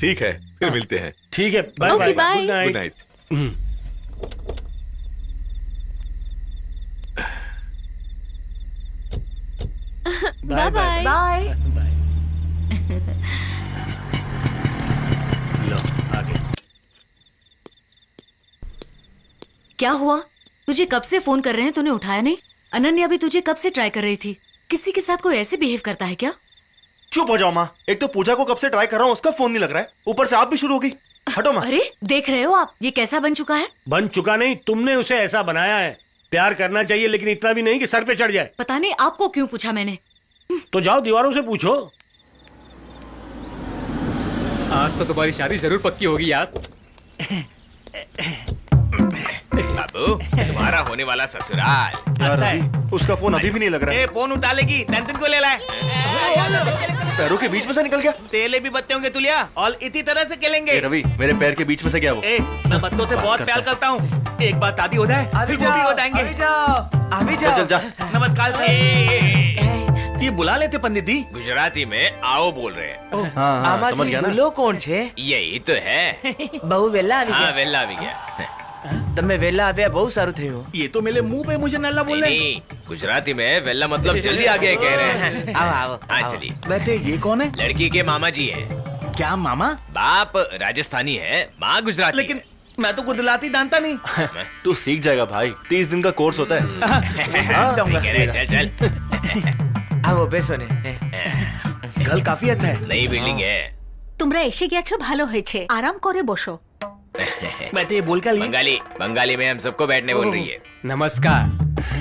ठीक है, फिर मिलते हैं। ठीक है, bye Okay, bye, bye. Good night. Bye bye bye. लो आगे। क्या हुआ? तुझे कब से फोन कर रहे हैं, तूने उठाया नहीं? अनन्या भी तुझे कब से ट्राई कर रही थी। किसी के साथ कोई ऐसे बिहेव करता है क्या? चुप हो जाओ माँ। एक तो पूजा को कब से ट्राई कर रहा हूँ, उसका फोन नहीं लग रहा है, ऊपर से आप भी शुरू हो गई। हटो माँ। अरे देख रहे हो आप, ये कैसा बन चुका है? बन चुका नहीं, तुमने उसे ऐसा बनाया है। प्यार करना चाहिए लेकिन इतना भी नहीं कि सर पे चढ़ जाए। पता नहीं आपको क्यों पूछा मैंने। तो जाओ दीवारों से पूछो। आज तो तुम्हारी शादी जरूर पक्की होगी यार। बाबू, तुम्हारा होने वाला ससुराल। यार रवि, उसका फोन अभी भी नहीं लग रहा है। फोन उठा लेगी, टेंशन को ले लाए। पैरों के बीच में से निकल गया। तेले भी बत्ते होंगे तुलिया, और इसी तरह से खेलेंगे। रवि, मेरे पैर के बीच में से क्या वो? मैं बत्तों से बहुत प्यार करता हूँ। एक बार शादी हो जाए, फिर वो भी हो जाएंगे। अभी चल जा। नमस्कार। ये बुला लेते पंडित जी। गुजराती में आओ बोल रहे हैं। हाँ, समझ गया ना। कौन छे? यही तो है। बहु वेला આવી हाँ ગયા. वेला भी गया। તમે વેલા આવ્યા બહુ સારું થયું. ये तो मेरे मुंह पे मुझे नल्ला बोल रहे हैं। नहीं, गुजराती में वेला मतलब जल्दी आ गए कह रहे हैं। आओ आओ. हाँ आओ. चलिए। वैसे ये कौन है? लड़की के मामा जी है। क्या मामा? बाप राजस्थानी है, माँ गुजराती। लेकिन मैं तो गुजराती जानता नहीं। तू सीख जाएगा भाई, 30 दिन का कोर्स होता है। ठीक है रे, चल चल। આવો બેસો ને. घर काफी अच्छा है। नई बिल्डिंग है। তোমরা এসে গেছো ভালো হয়েছে, আরাম করে বসো। मैं तो ये बोल कर ली। बंगाली बंगाली में हम सबको बैठने बोल रही है। नमस्कार।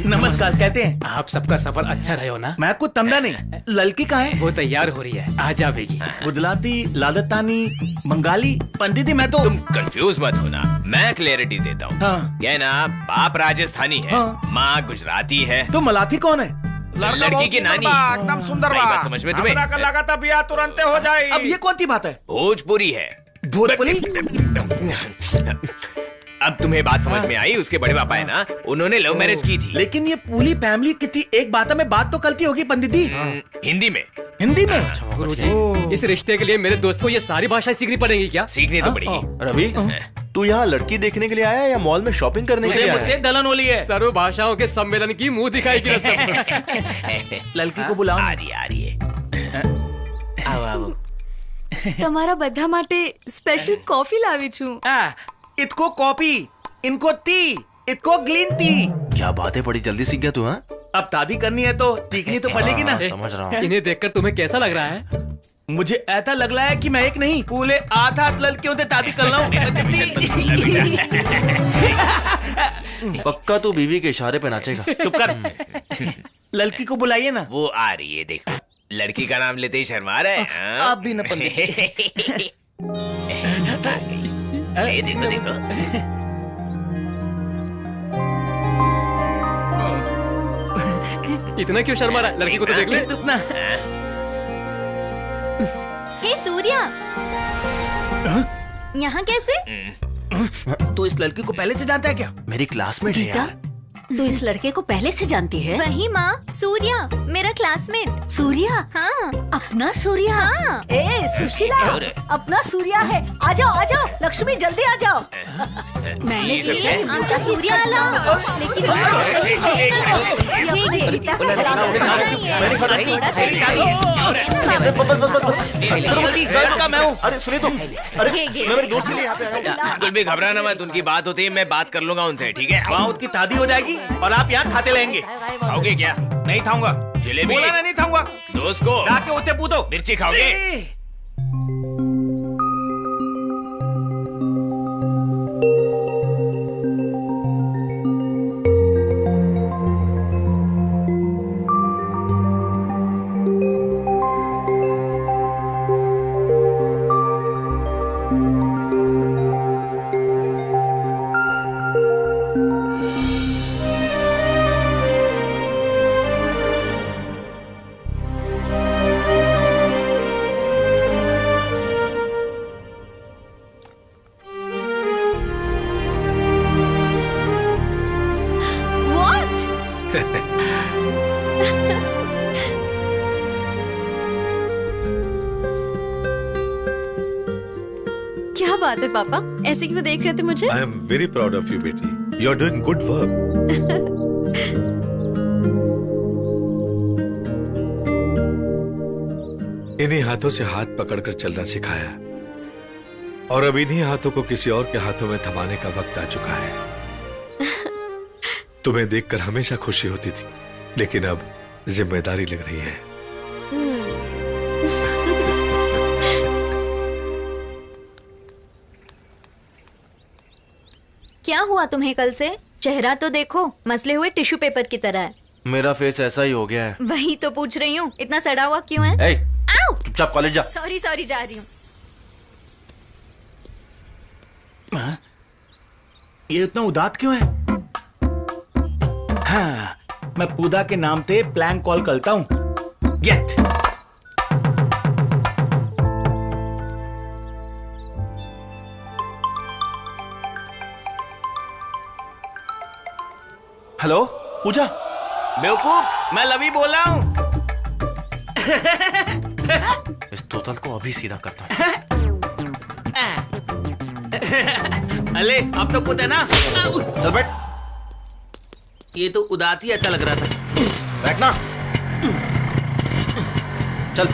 नमस्कार कहते हैं। आप सबका सफर अच्छा रहे हो ना? मैं कुछ तमदा नहीं। लड़की कहाँ है? वो तैयार हो रही है, आ जाएगी। गुजराती, लादतानी, बंगाली। पंडित जी मैं तो। तुम कंफ्यूज मत होना, मैं क्लैरिटी देता हूँ। हाँ। क्या ना, बाप राजस्थानी है, हाँ। माँ गुजराती है। तो मलाठी कौन है? लड़की की नानी। एकदम सुंदर भाई बात समझ में तुम्हें? लगा था बिया तुरंत हो जाए। अब ये कौन सी बात है? भोजपुरी है। भोजपुरी? अब तुम्हें बात समझ में आई? उसके बड़े पापा है ना, उन्होंने लव मैरिज की थी। लेकिन ये पूरी फैमिली कितनी एक बात में बात तो करती होगी पंडित जी। हिंदी में। हिंदी में? गुरुजी, इस रिश्ते के लिए मेरे दोस्त को ये सारी भाषा सीखनी पड़ेगी क्या? सीखनी तो पड़ेगी। रवि, तू यहाँ लड़की देखने के लिए आया है या मॉल में शॉपिंग करने के लिए आया है? दलन होली है। सर्व भाषाओं के सम्मेलन की मुंह दिखाई की रस्म। लड़की को बुलाओ। आ रही है। આવો આવો. તમારા બધા માટે સ્પેશિયલ કોફી લાવી છું. इतको कॉफी, इनको टी, इतको ग्रीन टी। क्या बातें बड़ी जल्दी सीख गया तू? हाँ, अब शादी करनी है तो सीखनी तो पड़ेगी ना। समझ रहा हूँ। इन्हें देखकर तुम्हें कैसा लग रहा है? मुझे ऐसा लग रहा है कि मैं एक नहीं पूरे 8 लड़कियों से शादी कर रहा हूँ। पक्का तू बीवी के इशारे पे नाचेगा। चुप कर। लड़की को बुलाइए ना। वो आ रही है, देखो। लड़की का नाम लेते ही शर्मा रहे हैं। हाँ? आप भी न पंडित। आ गई। ये देखो देखो। इतना क्यों शर्मा रहा है? लड़की को तो देख ले। इतना। हे सूर्या, यहाँ कैसे? तो इस लड़की को पहले से जानता है क्या? मेरी क्लासमेट है यार। तू इस लड़के को पहले से जानती है? वही माँ, सूर्या, मेरा क्लासमेट। सूर्या? हाँ। अपना सूर्या? हाँ। ए सुशीला, अपना सूर्या है। आ जाओ, लक्ष्मी जल्दी आ जाओ। मैंने ये सब सोचा है? आमचा सूर्या आला। जल्दी लड़का मैं हूँ। अरे सुनिए तो, अरे मैं मेरे दोस्त के लिए यहाँ पे आया हूँ। बिल्कुल भी घबराना मत, उनकी बात होती है, मैं बात कर लूंगा उनसे, ठीक है? वहाँ उसकी शादी हो जाएगी और आप यहाँ खाते रहेंगे। खाओगे क्या? नहीं खाऊंगा। जलेबी? बोला ना नहीं खाऊंगा। दोस्त को जाके उसे पूछो। मिर्ची खाओगे? बात है पापा, ऐसे क्यों देख रहे थे मुझे? I am very proud of you बेटी, you are doing good work. इन्हीं हाथों से हाथ पकड़कर चलना सिखाया और अब इन्हीं हाथों को किसी और के हाथों में थमाने का वक्त आ चुका है। तुम्हें देखकर हमेशा खुशी होती थी, लेकिन अब जिम्मेदारी लग रही है। क्या हुआ तुम्हें कल से? चेहरा तो देखो, मसले हुए टिश्यू पेपर की तरह है। मेरा फेस ऐसा ही हो गया है। वही तो पूछ रही हूँ, इतना सड़ा हुआ क्यों है? ए, आओ! चुपचाप कॉलेज जा। सॉरी सॉरी, जा रही हूँ। ये इतना उदास क्यों है? हाँ, मैं पूजा के नाम पे प्लैंक कॉल करता हूँ। गेट। हेलो पूजा। बेवकूफ, मैं लवी बोल रहा हूँ। इस तोतल को अभी सीधा करता हूँ। अले, अब तो कुछ है ना? चल बैठ। ये तो उदास ही अच्छा लग रहा था। बैठना। चल।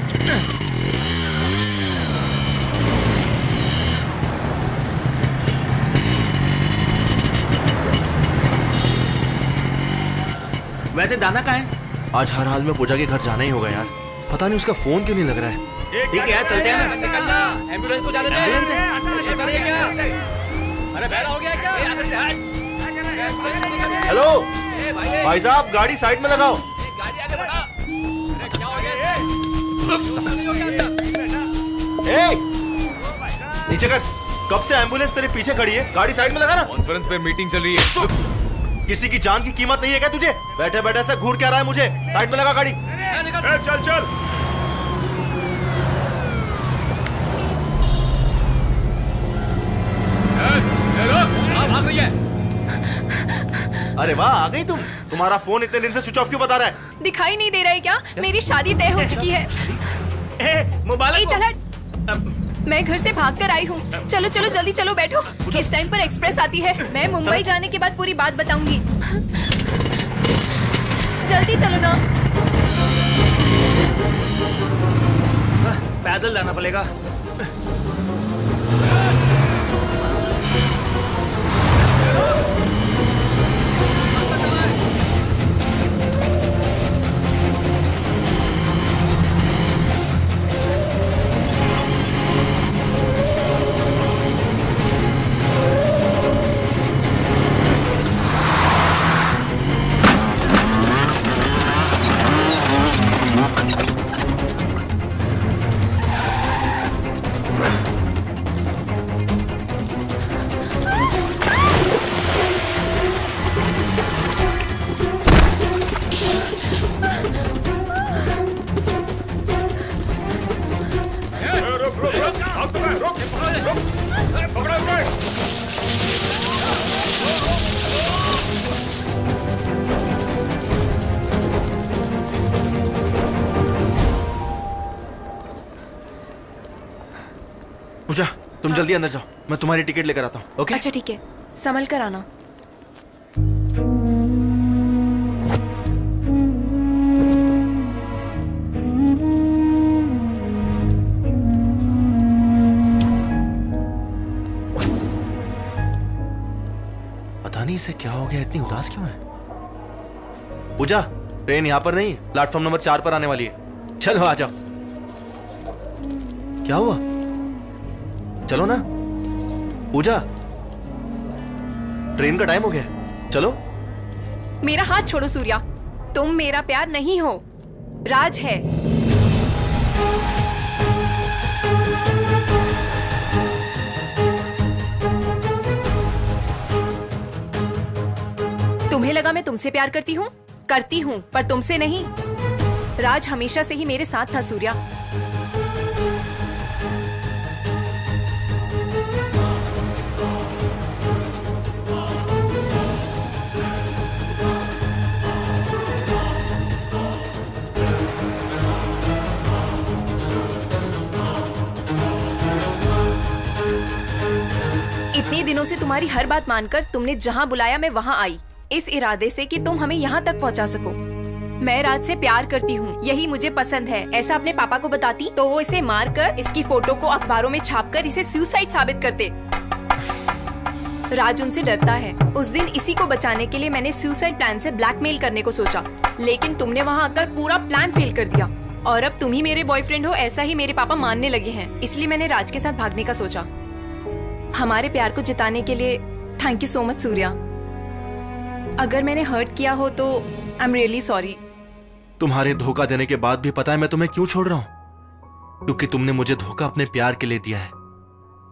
वैसे दाना कहाँ है? आज हर हाल में पूजा के घर जाना ही होगा यार। पता नहीं उसका फोन क्यों नहीं लग रहा है। ठीक है यार, चलते हैं ना। एम्बुलेंस को जाने दे। क्या? अरे बहरा हो गया क्या? हेलो भाई साहब, गाड़ी साइड में लगाओ। ए, नीचे कर। कब से एम्बुलेंस तेरे पीछे खड़ी है? गाड़ी साइड में लगा ना। कॉन्फ्रेंस पे मीटिंग चल रही है। किसी की जान की कीमत नहीं है क्या तुझे? बैठे बैठे से घूर क्या रहा है मुझे? साइड में लगा गाड़ी। चल चल। भाग रही है। अरे वाह, आ गई तुम। तुम्हारा फोन इतने दिन से स्विच ऑफ क्यों बता रहा है? दिखाई नहीं दे रहा है क्या? मेरी शादी तय हो चुकी है। मोबाइल चल हट। मैं घर से भाग कर आई हूँ। चलो चलो जल्दी चलो, बैठो। इस टाइम पर एक्सप्रेस आती है। मैं मुंबई जाने के बाद पूरी बात बताऊंगी। जल्दी चलो ना। पैदल जाना पड़ेगा। पूजा, तुम जल्दी अंदर जाओ, मैं तुम्हारी टिकट लेकर आता हूँ। ओके? अच्छा ठीक है, संभल कर आना। पता नहीं इसे क्या हो गया, इतनी उदास क्यों है? पूजा, ट्रेन यहाँ पर नहीं, प्लेटफॉर्म नंबर 4 पर आने वाली है। चलो आ जाओ। क्या हुआ? चलो ना। पूजा, ट्रेन का टाइम हो गया, चलो। मेरा हाथ छोड़ो सूर्या, तुम मेरा प्यार नहीं हो, राज है। तुम्हें लगा मैं तुमसे प्यार करती हूँ, पर तुमसे नहीं। राज हमेशा से ही मेरे साथ था सूर्या। दिनों से तुम्हारी हर बात मानकर तुमने जहाँ बुलाया मैं वहाँ आई, इस इरादे से कि तुम हमें यहाँ तक पहुँचा सको। मैं राज से प्यार करती हूँ, यही मुझे पसंद है। ऐसा अपने पापा को बताती तो वो इसे मारकर इसकी फोटो को अखबारों में छापकर इसे सुसाइड साबित करते। राज उनसे डरता है। उस दिन इसी को बचाने के लिए मैंने सुसाइड प्लान से ब्लैकमेल करने को सोचा, लेकिन तुमने वहाँ आकर पूरा प्लान फेल कर दिया और अब तुम ही मेरे बॉयफ्रेंड हो ऐसा ही मेरे पापा मानने लगे हैं। इसलिए मैंने राज के साथ भागने का सोचा। हमारे प्यार को जिताने के लिए thank you so much Surya. अगर मैंने हर्ट किया हो तो आई एम रियली सॉरी। तुम्हारे धोखा देने के बाद भी पता है मैं तुम्हें क्यों छोड़ रहा हूं? क्योंकि तुमने मुझे धोखा अपने प्यार के लिए दिया है।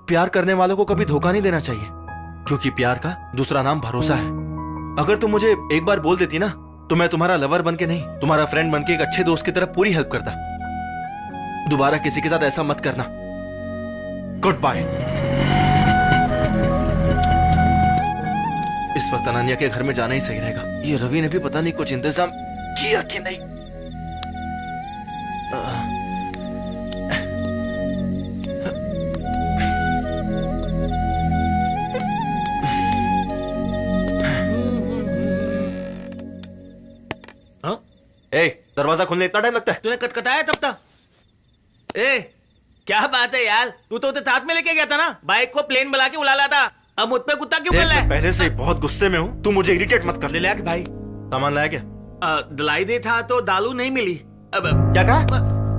प्यार करने वालों को कभी धोखा नहीं देना चाहिए, क्योंकि प्यार का दूसरा नाम भरोसा है। अगर तुम मुझे एक बार बोल देती ना तो मैं तुम्हारा लवर बन के नहीं, तुम्हारा फ्रेंड बन के एक अच्छे दोस्त की तरह पूरी हेल्प करता। दोबारा किसी के साथ ऐसा मत करना। Goodbye. इस वक्त अनन्या के घर में जाना ही सही रहेगा। ये रवि ने भी पता नहीं कुछ इंतजाम किया कि नहीं। ए, दरवाजा खोलने इतना टाइम लगता है? तूने कटकटाया तब तक? ए, क्या बात है यार, तू तो उसे साथ में लेके गया था ना, बाइक को प्लेन बुला के उड़ा लाया था। अब मुझ पे कुत्ता क्यों कर रहा है? पहले से ही बहुत गुस्से में हूँ, तू मुझे इरिटेट मत कर। ले लिया कि भाई सामान लाया क्या? दिलाई दे था तो दालू नहीं मिली। अब क्या कहा?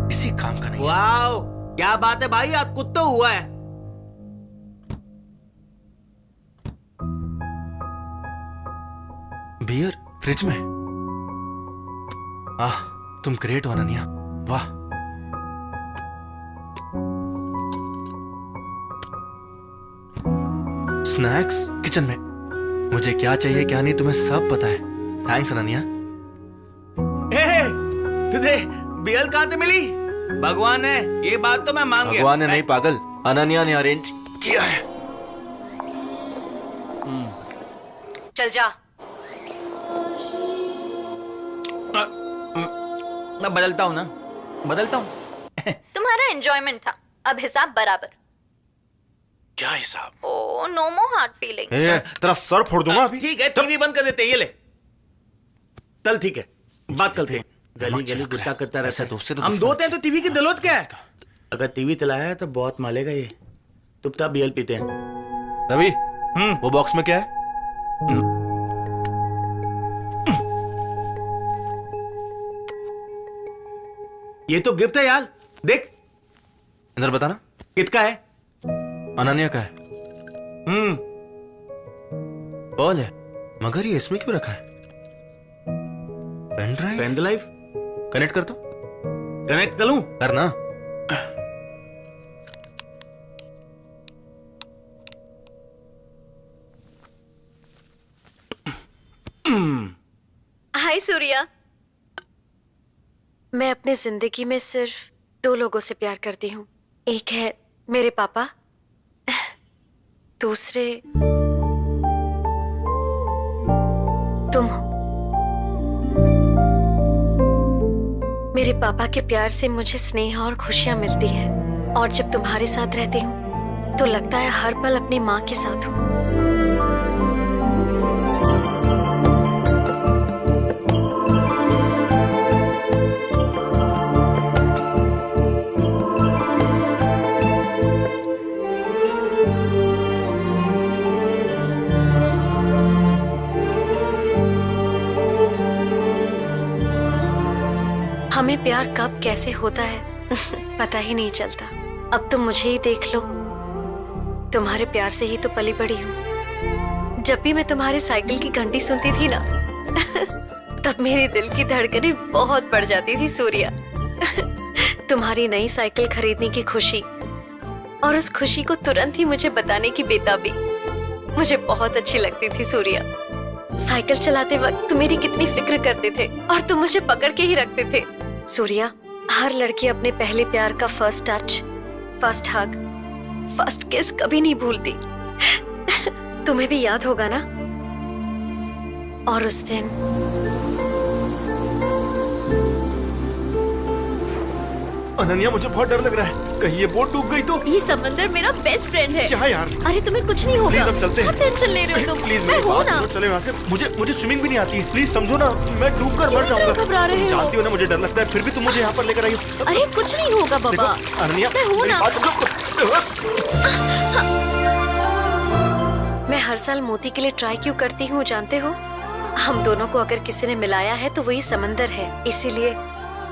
किसी काम का नहीं। वाओ, क्या बात है भाई, आज कुछ तो हुआ है। बियर फ्रिज में? आह, तुम ग्रेट हो अनन्या, वाह। स्नैक्स किचन में। मुझे क्या चाहिए क्या नहीं तुम्हें सब पता है। थैंक्स अनन्या। तुझे बियल कहाँ से मिली? भगवान है, ये बात तो मैं मान गया। भगवान ने नहीं पागल, अनन्या ने अरेंज किया है। चल जा। मैं बदलता हूँ ना, बदलता हूँ। तुम्हारा एंजॉयमेंट था, अब हिसाब बराबर। क्या हिसाब? Oh no more hard feeling. तेरा सर फोड़ दूंगा अभी। ठीक है, टीवी बंद कर देते, ये ले। चल ठीक है, बात करते हैं। गली गली गुस्सा करता रहता है। हम दो हैं तो टीवी की जरूरत क्या है? अगर टीवी चलाया है तो बहुत मालेगा ये। चुपचाप बियल पीते हैं। रवि, वो बॉक्स में क्या है? ये तो गिफ्ट है यार, देख। अंदर बताना। किसका है? अनन्या का है। बॉल है, मगर ये इसमें क्यों रखा है? Pen drive? Pen drive connect कर दो। कनेक्ट कर लूं? करना। हाय सूर्या। मैं अपने जिंदगी में सिर्फ 2 लोगों से प्यार करती हूँ। एक है मेरे पापा, दूसरे तुम हो। मेरे पापा के प्यार से मुझे स्नेह और खुशियां मिलती हैं, और जब तुम्हारे साथ रहती हूँ तो लगता है हर पल अपनी माँ के साथ हूँ। हमें प्यार कब कैसे होता है पता ही नहीं चलता। अब तो मुझे ही देख लो, तुम्हारे प्यार से ही तो पली बड़ी हूँ। जब भी मैं तुम्हारे साइकिल की घंटी सुनती थी ना तब मेरे दिल की धड़कनें बहुत बढ़ जाती थी सूर्या। तुम्हारी नई साइकिल खरीदने की खुशी और उस खुशी को तुरंत ही मुझे बताने की बेताबी मुझे बहुत अच्छी लगती थी सूर्या। साइकिल चलाते वक्त तुम मेरी कितनी फिक्र करते थे और तुम मुझे पकड़ के ही रखते थे। सूर्या, हर लड़की अपने पहले प्यार का फर्स्ट टच, फर्स्ट हग, फर्स्ट किस कभी नहीं भूलती। तुम्हें भी याद होगा ना? और उस दिन अनन्या मुझे बहुत डर लग रहा है, कहीं ये बोट डूब गई तो। ये समंदर मेरा बेस्ट फ्रेंड है। क्या यार? अरे तुम्हें कुछ नहीं होगा। प्लीज अब चलते हैं। टेंशन ले रहे हो तुम। प्लीज मैं मेरी हूँ बात ना। सुनो, चले वहाँ से। मुझे स्विमिंग भी नहीं आती है, प्लीज समझो ना, मैं डूब कर क्यों मर जाऊंगा। इतना घबरा रहे हो? जानती हो ना मुझे डर लगता है, फिर भी तुम मुझे यहाँ पर लेकर आई हो। अरे कुछ नहीं होगा देखो, बाबा। अनन्या मैं हूँ मेरी ना। बात समझो। मैं हर साल मोती के लिए ट्राई क्यों करती हूँ जानते हो? हम दोनों को अगर किसी ने मिलाया है तो वही समंदर है, इसीलिए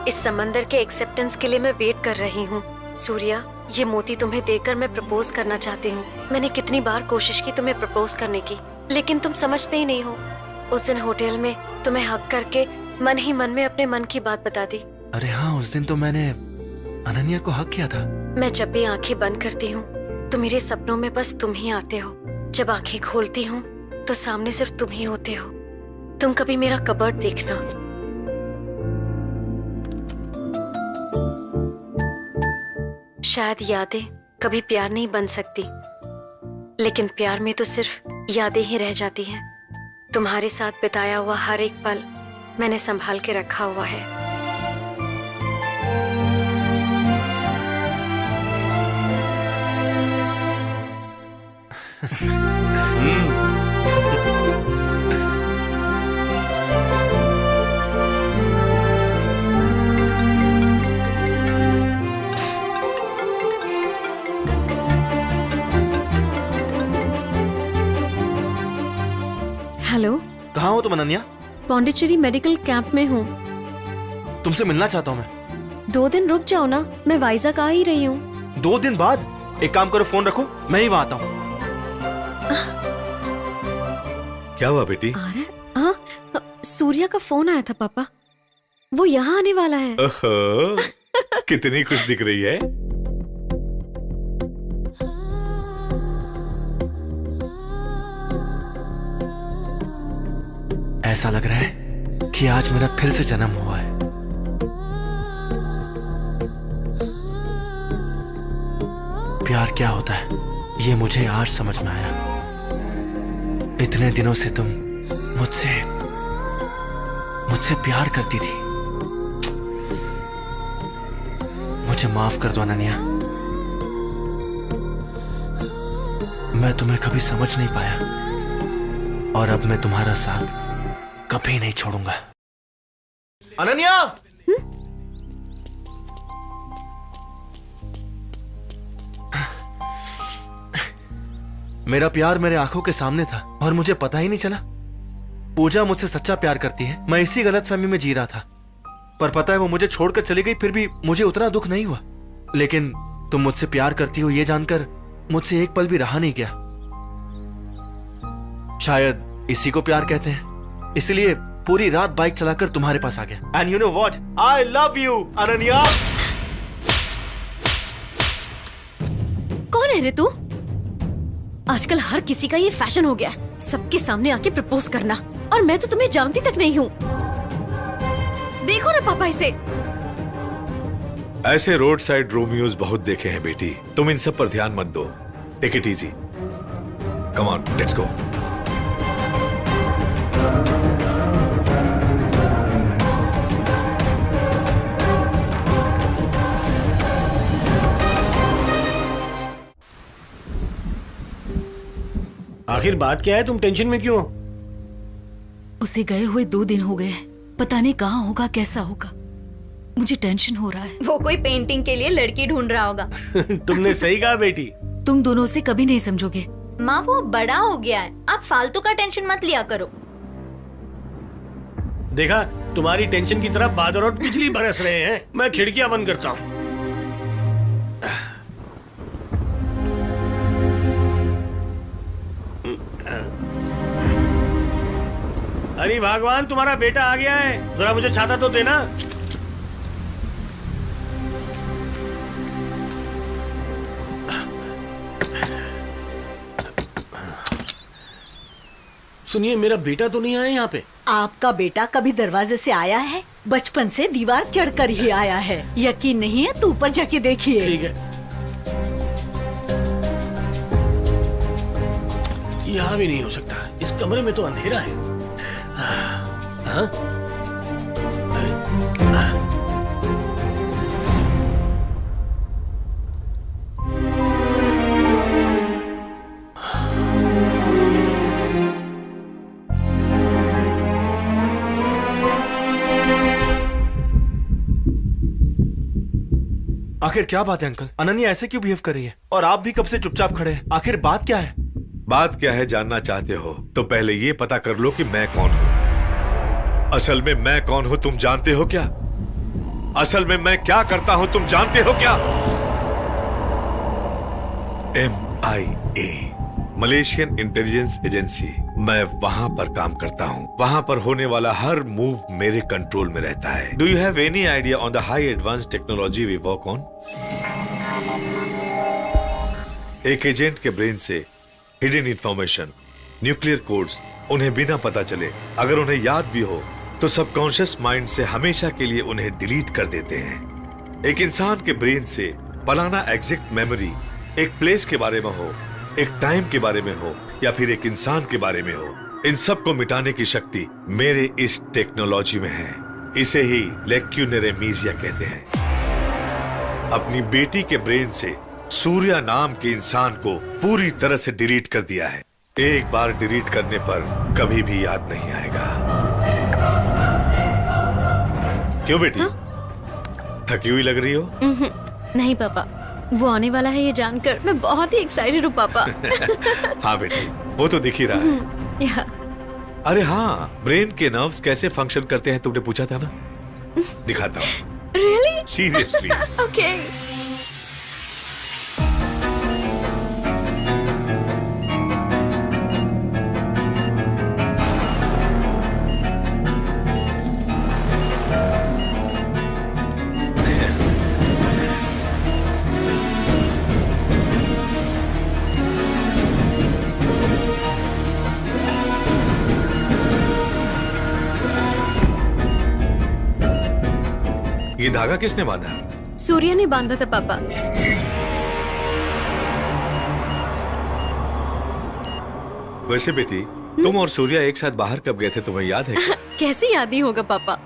इस समंदर के एक्सेप्टेंस के लिए मैं वेट कर रही हूँ। सूर्या, ये मोती तुम्हें देकर मैं प्रपोज करना चाहती हूँ। मैंने कितनी बार कोशिश की तुम्हें प्रपोज करने की, लेकिन तुम समझते ही नहीं हो। उस दिन होटल में तुम्हें हक करके मन ही मन में अपने मन की बात बता दी। अरे हाँ, उस दिन तो मैंने अनन्या को हक किया था। मैं जब भी आंखें बंद करती हूँ तो मेरे सपनों में बस तुम ही आते हो। जब आंखें खोलती हूँ तो सामने सिर्फ तुम ही होते हो। तुम कभी मेरा कबर्ड देखना। शायद यादें कभी प्यार नहीं बन सकती, लेकिन प्यार में तो सिर्फ यादें ही रह जाती हैं। तुम्हारे साथ बिताया हुआ हर एक पल मैंने संभाल के रखा हुआ है। हेलो, कहाँ हो तुम अनन्या? पौंडीचेरी मेडिकल कैंप में हूँ। तुमसे मिलना चाहता हूँ मैं। 2 दिन रुक जाओ ना, मैं वाइजाग आ ही रही हूँ। 2 दिन बाद? एक काम करो, फोन रखो, मैं ही वहाँ आता हूँ। क्या हुआ बेटी? हाँ, सूर्या का फोन आया था पापा, वो यहाँ आने वाला है। ओहो, कितनी खुश दिख रही है। ऐसा लग रहा है कि आज मेरा फिर से जन्म हुआ है। प्यार क्या होता है ये मुझे आज समझ में आया। इतने दिनों से तुम मुझसे प्यार करती थी। मुझे माफ कर दो अनन्या, मैं तुम्हें कभी समझ नहीं पाया और अब मैं तुम्हारा साथ कभी नहीं छोड़ूंगा। अनन्या! मेरा प्यार मेरे आंखों के सामने था और मुझे पता ही नहीं चला। पूजा मुझसे सच्चा प्यार करती है, मैं इसी गलतफहमी में जी रहा था। पर पता है वो मुझे छोड़कर चली गई, फिर भी मुझे उतना दुख नहीं हुआ। लेकिन तुम मुझसे प्यार करती हो ये जानकर मुझसे एक पल भी रहा नहीं गया। शायद इसी को प्यार कहते हैं, इसलिए पूरी रात बाइक चलाकर तुम्हारे पास आ गया। And you know what, I love you Ananya. कौन है रे तू? आजकल हर किसी का ये फैशन हो गया है, सबके सामने आके प्रपोज करना, और मैं तो तुम्हें जानती तक नहीं हूँ। देखो ना पापा इसे। ऐसे रोड साइड रोमियोज बहुत देखे हैं बेटी, तुम इन सब पर ध्यान मत दो। Take it easy, come on let's go. आखिर बात क्या है, तुम टेंशन में क्यों हो? उसे गए हुए 2 दिन हो गए, पता नहीं कहाँ होगा, कैसा होगा। मुझे टेंशन हो रहा है। वो कोई पेंटिंग के लिए लड़की ढूंढ रहा होगा। तुमने सही कहा बेटी। तुम दोनों उसे कभी नहीं समझोगे। माँ वो बड़ा हो गया है, आप फालतू का टेंशन मत लिया करो। देखा, तुम्हारी टेंशन की तरफ बादल और बिजली बरस रहे हैं। मैं खिड़कियां बंद करता हूँ। अरे भगवान, तुम्हारा बेटा आ गया है, जरा मुझे छाता तो देना। सुनिए, मेरा बेटा तो नहीं आया यहाँ पे। आपका बेटा कभी दरवाजे से आया है? बचपन से दीवार चढ़कर ही आया है। यकीन नहीं है तो ऊपर जाके देखिए। ठीक है। यहाँ भी नहीं हो सकता, इस कमरे में तो अंधेरा है। हाँ? आखिर क्या बात है अंकल? अनन्या ऐसे क्यों बिहेव कर रही है? और आप भी कब से चुपचाप खड़े हैं? आखिर बात क्या है? बात क्या है जानना चाहते हो तो पहले ये पता कर लो कि मैं कौन हूं। असल में मैं कौन हूं तुम जानते हो क्या? असल में मैं क्या करता हूं तुम जानते हो क्या? MIA, Malaysian intelligence agency. मैं वहां पर काम करता हूं। वहां पर होने वाला हर मूव मेरे कंट्रोल में रहता है। Do you have any idea on the high advance technology we work on? एक एजेंट के ब्रेन से हिडन इंफॉर्मेशन, न्यूक्लियर कोड्स उन्हें बिना पता चले, अगर उन्हें याद भी हो तो सबकॉन्शियस माइंड से हमेशा के लिए उन्हें डिलीट कर देते हैं। एक इंसान के ब्रेन से फलाना एग्जैक्ट मेमोरी एक प्लेस के बारे में हो, एक टाइम के बारे में हो या फिर एक इंसान के बारे में हो, इन सब को मिटाने की शक्ति मेरे इस टेक्नोलॉजी में है। इसे ही लेक्यूनर एमीजिया कहते हैं। अपनी बेटी के ब्रेन से सूर्या नाम के इंसान को पूरी तरह से डिलीट कर दिया है। एक बार डिलीट करने पर कभी भी याद नहीं आएगा। क्यों बेटी? थकी हुई लग रही हो? नहीं पापा, वो आने वाला है ये जानकर मैं बहुत ही एक्साइटेड हूँ पापा। हाँ बेटी, वो तो दिख ही रहा है। अरे हाँ, ब्रेन के नर्व्स कैसे फंक्शन करते हैं तुमने पूछा था ना? दिखाता हूँ। रियली? सीरियसली। ओके। ये धागा किसने बांधा? सूर्या ने बांधा था पापा। वैसे बेटी, तुम और सूर्या एक साथ बाहर कब गए थे तुम्हें याद है क्या? कैसे याद नहीं होगा पापा?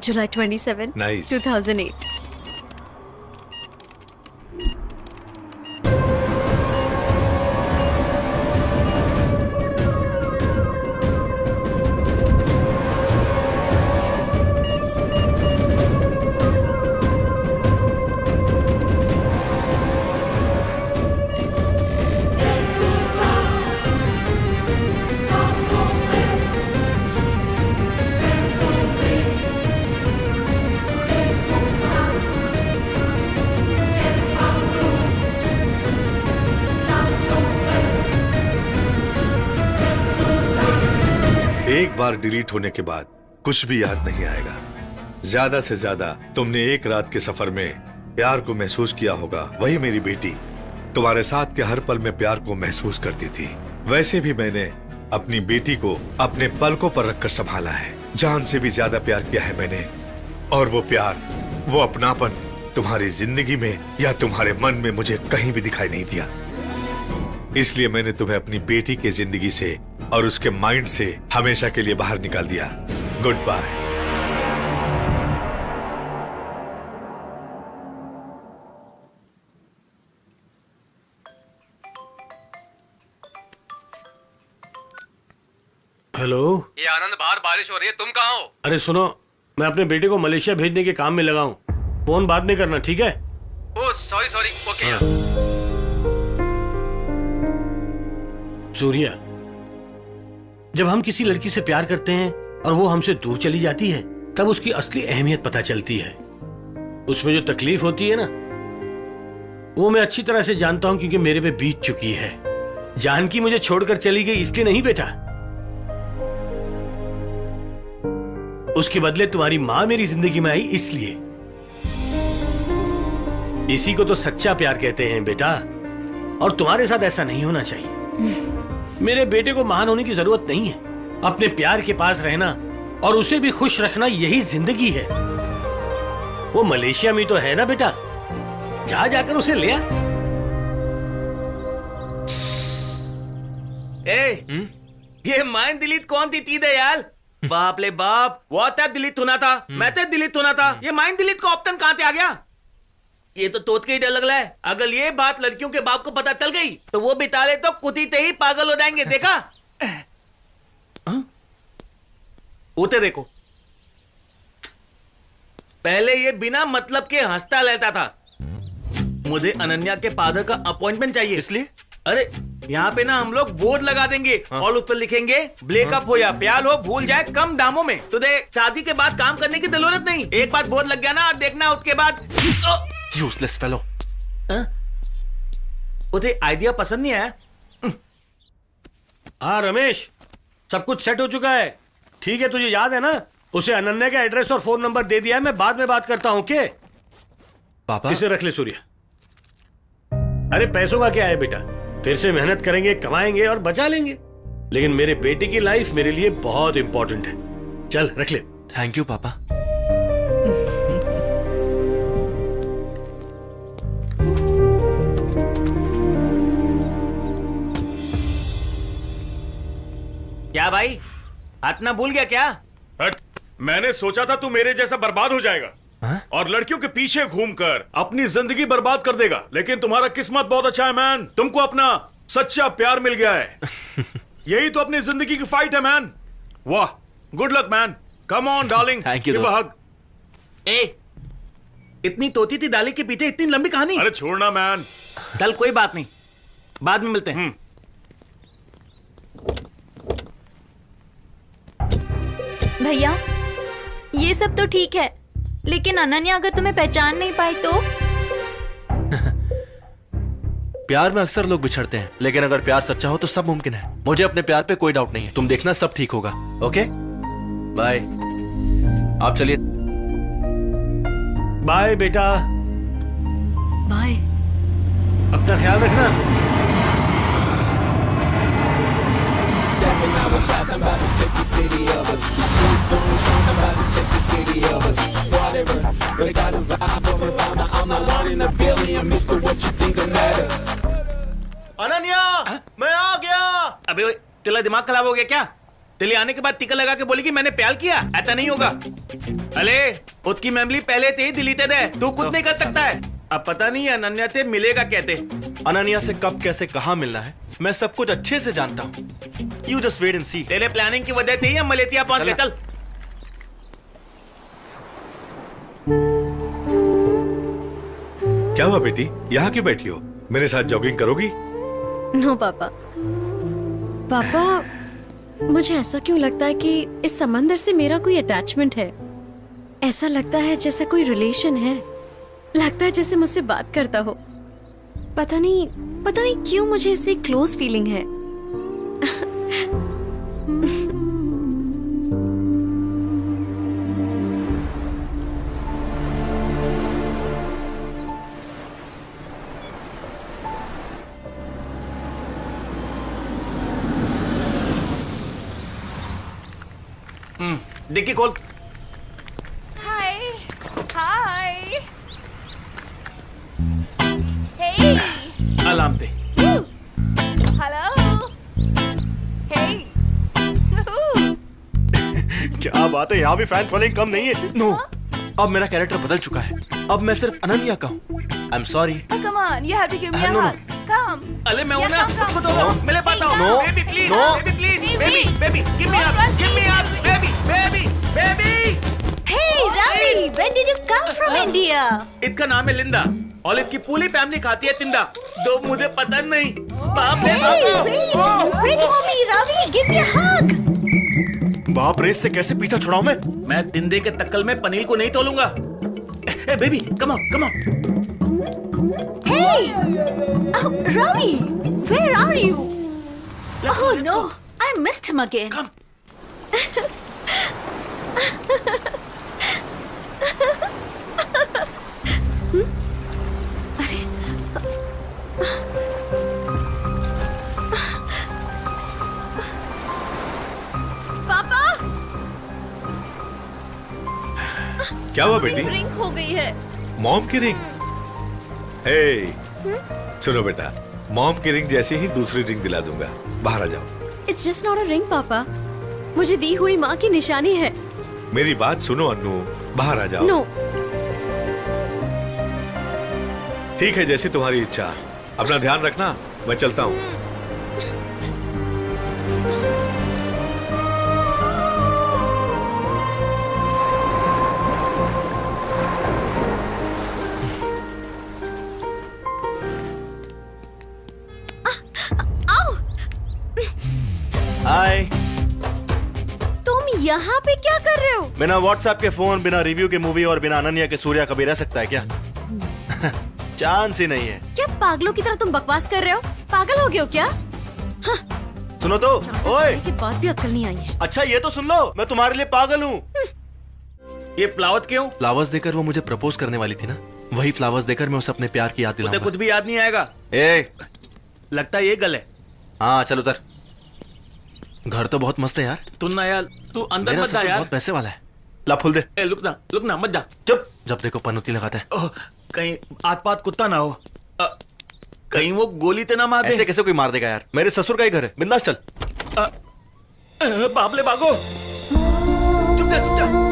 जुलाई 27, Nice. 2008। एक बार डिलीट होने के बाद कुछ भी याद नहीं आएगा। ज्यादा से ज्यादा तुमने एक रात के सफर में प्यार को महसूस किया होगा। वही मेरी बेटी तुम्हारे साथ के हर पल में प्यार को महसूस करती थी। वैसे भी मैंने अपनी बेटी को अपने पलकों पर रखकर संभाला है। जान से भी ज्यादा प्यार किया है मैंने। और वो प्यार, वो अपनापन तुम्हारी जिंदगी में या तुम्हारे मन में मुझे कहीं भी दिखाई नहीं दिया। इसलिए मैंने तुम्हें अपनी बेटी की जिंदगी से और उसके माइंड से हमेशा के लिए बाहर निकाल दिया। Goodbye. हेलो। ये आनंद, बाहर बारिश हो रही है, तुम कहाँ हो? अरे सुनो, मैं अपने बेटे को मलेशिया भेजने के काम में लगा हूँ। फोन बाद में करना, ठीक है? Oh sorry sorry, okay. Surya, जब हम किसी लड़की से प्यार करते हैं और वो हमसे दूर चली जाती है, तब उसकी असली अहमियत पता चलती है। उसमें जो तकलीफ होती है ना, वो मैं अच्छी तरह से जानता हूं क्योंकि मेरे पे बीत चुकी है। जानकी मुझे छोड़कर चली गई इसलिए नहीं बेटा, उसके बदले तुम्हारी मां मेरी जिंदगी में आई इसलिए। इसी को तो सच्चा प्यार कहते हैं बेटा, और तुम्हारे साथ ऐसा नहीं होना चाहिए। मेरे बेटे को महान होने की जरूरत नहीं है। अपने प्यार के पास रहना और उसे भी खुश रखना, यही जिंदगी है। वो मलेशिया में तो है ना बेटा, जा जाकर उसे ले आ। ये माइंड डिलीट कौन थी दयाल? बाप ले बाप, व्हाट्सएप डिलीट होना था, मैसेज डिलीट होना था, ये माइंड डिलीट का ऑप्शन कहां से आ गया? ये तो तोत के ही डर लग रहा है। अगर ये बात लड़कियों के बाप को पता चल गई तो वो बेचारे तो कुतीते ही पागल हो जाएंगे। देखा? उते देखो, पहले ये बिना मतलब के हंसता रहता था, मुझे अनन्या के फादर का अपॉइंटमेंट चाहिए। इसलिए अरे यहाँ पे ना हम लोग बोर्ड लगा देंगे और उस पर लिखेंगे ब्रेकअप हो या प्यार हो, भूल जाए कम दामों में। तो देख, शादी के बाद काम करने की जरूरत नहीं, एक बार बोर्ड लग गया ना, देखना उसके बाद। Useless fellow. उसे आइडिया पसंद नहीं आया। हाँ रमेश, सब कुछ सेट हो चुका है। ठीक है, तुझे याद है ना, उसे अनन्या का एड्रेस और फोन नंबर दे दिया है। मैं बाद में बात करता हूँ। के पापा इसे रख ले सूर्या। अरे पैसों का क्या है बेटा, फिर से मेहनत करेंगे, कमाएंगे और बचा लेंगे। लेकिन मेरे बेटे की लाइफ मेरे लिए बहुत इंपॉर्टेंट है। चल रख ले। थैंक यू पापा। क्या भाई, हाथ ना भूल गया क्या? हट, मैंने सोचा था तू मेरे जैसा बर्बाद हो जाएगा और लड़कियों के पीछे घूमकर अपनी जिंदगी बर्बाद कर देगा। लेकिन तुम्हारा किस्मत बहुत अच्छा है मैन, तुमको अपना सच्चा प्यार मिल गया है। यही तो अपनी जिंदगी की फाइट है मैन। वाह, good luck man. Come on darling, thank you. ए, इतनी तोती थी डाली के पीछे इतनी लंबी कहानी। अरे छोड़ना मैन। चल कोई बात नहीं, बाद में मिलते हैं। भैया ये सब तो ठीक है, लेकिन अनन्या अगर तुम्हें पहचान नहीं पाई तो? प्यार में अक्सर लोग बिछड़ते हैं, लेकिन अगर प्यार सच्चा हो तो सब मुमकिन है। मुझे अपने प्यार पे कोई डाउट नहीं है। तुम देखना सब ठीक होगा। Okay bye. आप चलिए। बाय बेटा। बाय। अपना ख्याल रखना। अनन्या, मैं आ गया। अबे ओए, तेरा दिमाग खराब हो गया क्या? तेरे आने के बाद टिका लगा के बोली कि मैंने प्यार किया। ऐसा नहीं होगा। अरे उसकी मेमोरी पहले से ही डिलीटेड है, तू कुछ नहीं कर सकता है। अब पता नहीं अनन्या से मिलेगा कहते। अनन्या से कब कैसे कहाँ मिलना है मैं सब कुछ अच्छे से जानता हूँ। यू जस्ट वेट एंड सी। तेरे प्लानिंग की वजह से ही हम मलेशिया पहुंच गए। चल। क्या हुआ बेटी, यहाँ क्यों बैठी हो? मेरे साथ जॉगिंग करोगी? नो पापा। पापा, मुझे ऐसा क्यों लगता है कि इस समंदर से मेरा कोई अटैचमेंट है। ऐसा लगता है जैसे कोई रिलेशन है। लगता है जैसे मुझसे बात करता हो। पता नहीं क्यों मुझे इससे क्लोज फीलिंग है। डिक्की खोल। हाय हाय। हे अलार्म दे। हेलो। हे क्या बात है, यहाँ भी फैन फॉलोइंग कम नहीं है। नो, अब मेरा कैरेक्टर बदल चुका है। अब मैं सिर्फ अनन्या का हूँ। I am sorry. Come on, you have to give me a No, no. Hug. Come. अरे मैं हूं ना, खुद हो, मिले पाता हूँ। No. Baby please, No. Baby please, baby, give me hug, baby, baby. Hey, Ravi, when did you come from India? इसका नाम है लिंदा और इसकी पूरी फैमिली खाती है तिंदा। तो मुझे पता नहीं। बाप रे बाप। Wait for me, Ravi. Give me a hug. बाप रे, इससे कैसे पीछा छुड़ाऊं मैं? मैं तिंदे के तक्कल में पनीर को नहीं तोलूंगा। ए baby, come on, come on. Hey, oh, Ravi, where are you? Oh no, I missed him again. Come. पापा, क्या हुआ बेटी? रिंग हो गई है। मॉम की रिंग? हे, सुनो बेटा, मॉम की रिंग जैसी ही दूसरी रिंग दिला दूंगा। बाहर आ जाओ। It's just not a ring पापा, मुझे दी हुई माँ की निशानी है। मेरी बात सुनो अन्नू, बाहर आ जाओ। नो। ठीक है, जैसी तुम्हारी इच्छा। अपना ध्यान रखना, मैं चलता हूँ। हाय। तुम यहाँ पे क्या कर रहे हो? बिना व्हाट्सएप के फोन, बिना रिव्यू के मूवी और बिना अनन्या के सूर्या कभी रह सकता है क्या? चांस ही नहीं है। क्या पागलों की तरह तुम बकवास कर रहे हो? पागल हो गए हो क्या? सुनो तो, ओए। के बाद भी अक्ल नहीं आई है। अच्छा ये तो सुन लो, मैं तुम्हारे लिए पागल हूँ। ये फ्लावर्स क्यों? फ्लावर्स देकर वो मुझे प्रपोज करने वाली थी ना, वही फ्लावर्स देकर मैं उसे अपने प्यार की याद दिलाऊंगा। कुछ भी याद नहीं आएगा। ए, लगता है ये गल है। हाँ चल उतर। घर तो बहुत मस्त है यार। तू ना यार, तू अंदर मेरा मत जा ससुर यार। बहुत पैसे वाला है। ला फूल दे। ए, रुक ना मत जा। चुप, जब देखो पनौती लगाता है। ओह, कहीं आत पात कुत्ता ना हो। कहीं वो गोली ते ना मार दे। ऐसे कैसे कोई मार देगा यार? मेरे ससुर का ही घर है, बिंदास चल। बाबले भागो। चुप जा।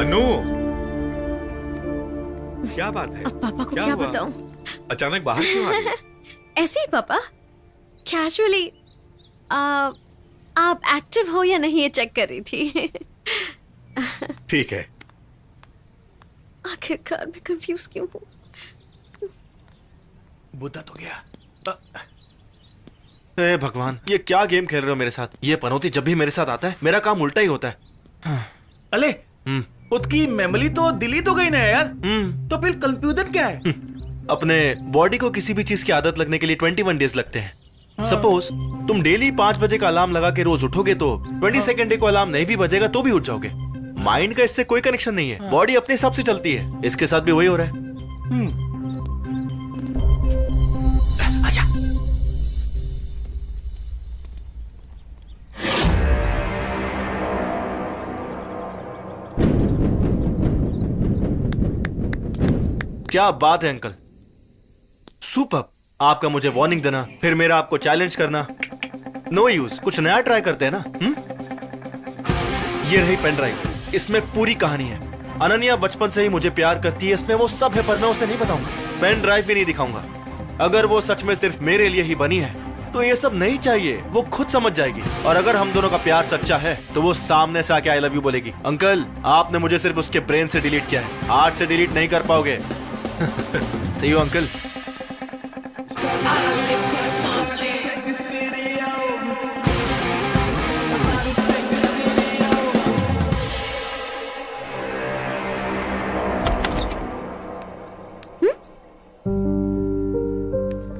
अनु, क्या बात है? अब पापा को क्या हुआ? बताऊं? अचानक बाहर क्यों आ गए? ऐसे ही पापा, कैजुअली आप एक्टिव हो या नहीं ये चेक कर रही थी। ठीक है। आखिरकार मैं कंफ्यूज क्यों हूँ? बुद्धा तो गया। ए भगवान, ये क्या गेम खेल रहे हो मेरे साथ? ये पनौती जब भी मेरे साथ आता है मेरा काम उल्टा ही होता है। अले, उसकी मेमोरी तो दिल्ली तो गई ना यार। तो फिर कंफ्यूजन क्या है? अपने बॉडी को किसी भी चीज की आदत लगने के लिए 21 डेज लगते हैं। सपोज तुम डेली 5 बजे का अलार्म लगा के रोज उठोगे तो 22nd डे को अलार्म नहीं भी बजेगा तो भी उठ जाओगे। माइंड का इससे कोई कनेक्शन नहीं है, बॉडी अपने हिसाब से चलती है। इसके साथ भी वही हो रहा है। आजा। क्या बात है अंकल, सुपर। आपका मुझे वार्निंग देना, फिर मेरा आपको चैलेंज करना, नो यूज। कुछ नया ट्राई करते हैं ना। ये रही पेन ड्राइव, इसमें पूरी कहानी है। अनन्या बचपन से ही मुझे प्यार करती है, इसमें वो सब है, पर मैं उसे नहीं बताऊंगा। पेन ड्राइव भी नहीं दिखाऊंगा। अगर वो सच में सिर्फ मेरे लिए ही बनी है तो ये सब नहीं चाहिए, वो खुद समझ जाएगी। और अगर हम दोनों का प्यार सच्चा है तो वो सामने से आके आई लव यू बोलेगी। अंकल, आपने मुझे सिर्फ उसके ब्रेन से डिलीट किया है, हार्ट से डिलीट नहीं कर पाओगे। सही हो अंकल?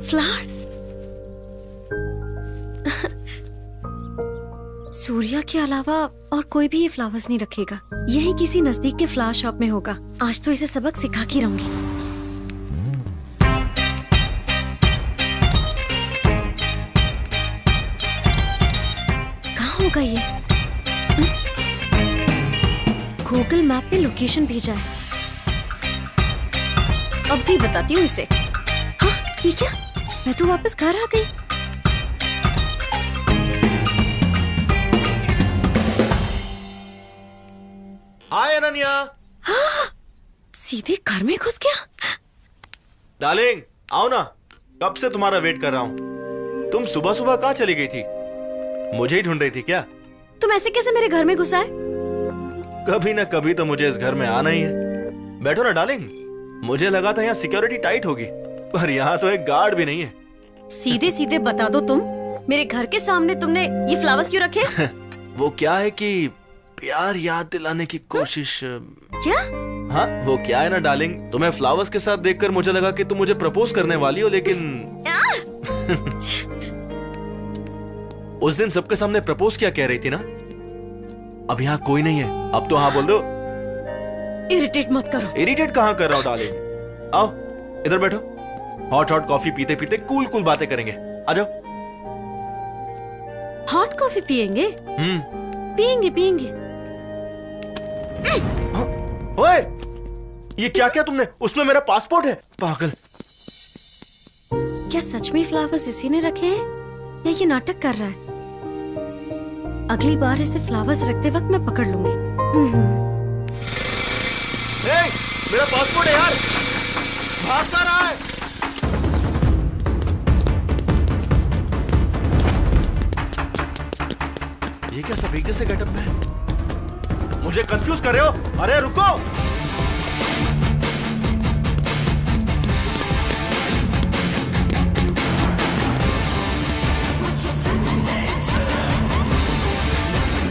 फ्लावर्स। सूर्या के अलावा और कोई भी ये फ्लावर्स नहीं रखेगा। यही किसी नजदीक के फ्लावर शॉप में होगा। आज तो इसे सबक सिखा के रहूंगी। कहाँ होगा ये? गूगल मैप पे लोकेशन भेजा है, अब भी बताती हूँ इसे। हाँ, ये क्या? मैं तो वापस घर आ गई। हाय अनन्या। सीधे घर में घुस गया। डार्लिंग आओ ना, कब से तुम्हारा वेट कर रहा हूँ। तुम सुबह सुबह कहाँ चली गई थी? मुझे ही ढूंढ रही थी क्या? तुम ऐसे कैसे मेरे घर में घुसा है? कभी ना कभी तो मुझे इस घर में आना ही है। बैठो ना डार्लिंग। मुझे लगा था यहाँ सिक्योरिटी टाइट होगी, पर यहाँ तो एक गार्ड भी नहीं है। सीधे सीधे बता दो, तुम मेरे घर के सामने तुमने ये फ्लावर्स क्यों रखे? वो क्या है कि प्यार याद दिलाने की कोशिश। क्या? हाँ, वो क्या है ना डार्लिंग, तुम्हें फ्लावर्स के साथ देखकर मुझे लगा कि तुम मुझे प्रपोज करने वाली हो, लेकिन उस दिन सबके सामने प्रपोज क्या कह रही थी ना। अब यहाँ कोई नहीं है, अब तो हाँ बोल दो। इरिटेट मत करो। इरिटेट कहाँ कर रहा हूँ डार्लिंग? आओ इधर बैठो, हॉट हॉट कॉफी पीते पीते कूल कूल बातें करेंगे। आ जाओ। हॉट कॉफी पियेंगे? पियेंगे पियेंगे। ओए, ये क्या क्या तुमने? उसमें मेरा पासपोर्ट है, पागल। क्या सच में फ्लावर्स इसी ने रखे हैं या ये नाटक कर रहा है? अगली बार इसे फ्लावर्स रखते वक्त मैं पकड़ लूंगी। मेरा पासपोर्ट है यार, भाग कर रहा है। ये क्या सब एक जैसे गेटअप में है? मुझे कंफ्यूज कर रहे हो? अरे रुको!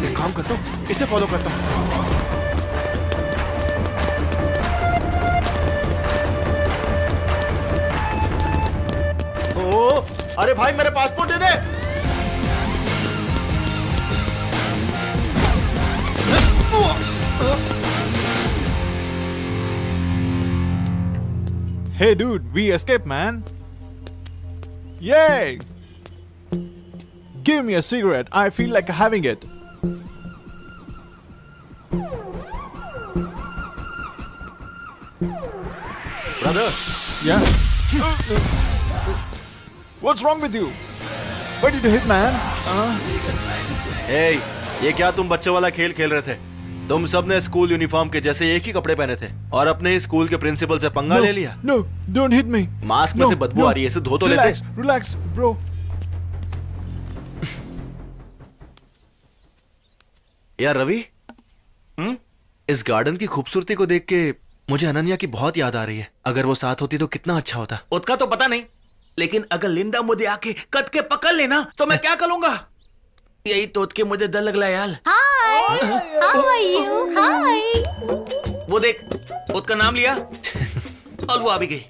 एक काम करता हूँ, इसे फॉलो करता हूँ। ओ, अरे भाई मेरे passport they they. Hey dude, we escaped, man. Yay! Give me a cigarette. I feel like having it. Brother. Yeah. What's wrong with you? Why did you hit, man? Hey, ये क्या तुम बच्चों वाला खेल खेल रहे थे? तुम सबने स्कूल यूनिफॉर्म के जैसे एक ही कपड़े पहने थे और अपने ही स्कूल के प्रिंसिपल से पंगा ले लिया। No, don't hit me. Mask में से बदबू आ रही है, इसे धो तो लेते। Relax, bro. यार रवि, इस गार्डन की खूबसूरती को देख के मुझे अनन्या की बहुत याद आ रही है। अगर वो साथ होती तो कितना अच्छा होता। उसका तो पता नहीं, लेकिन अगर लिंदा मुझे आके कद के पकड़ लेना तो मैं क्या करूंगा? यही तो के मुझे डर लग रहा है यार। How are you? Hi. वो देख, उसका नाम लिया और वो आ भी गई।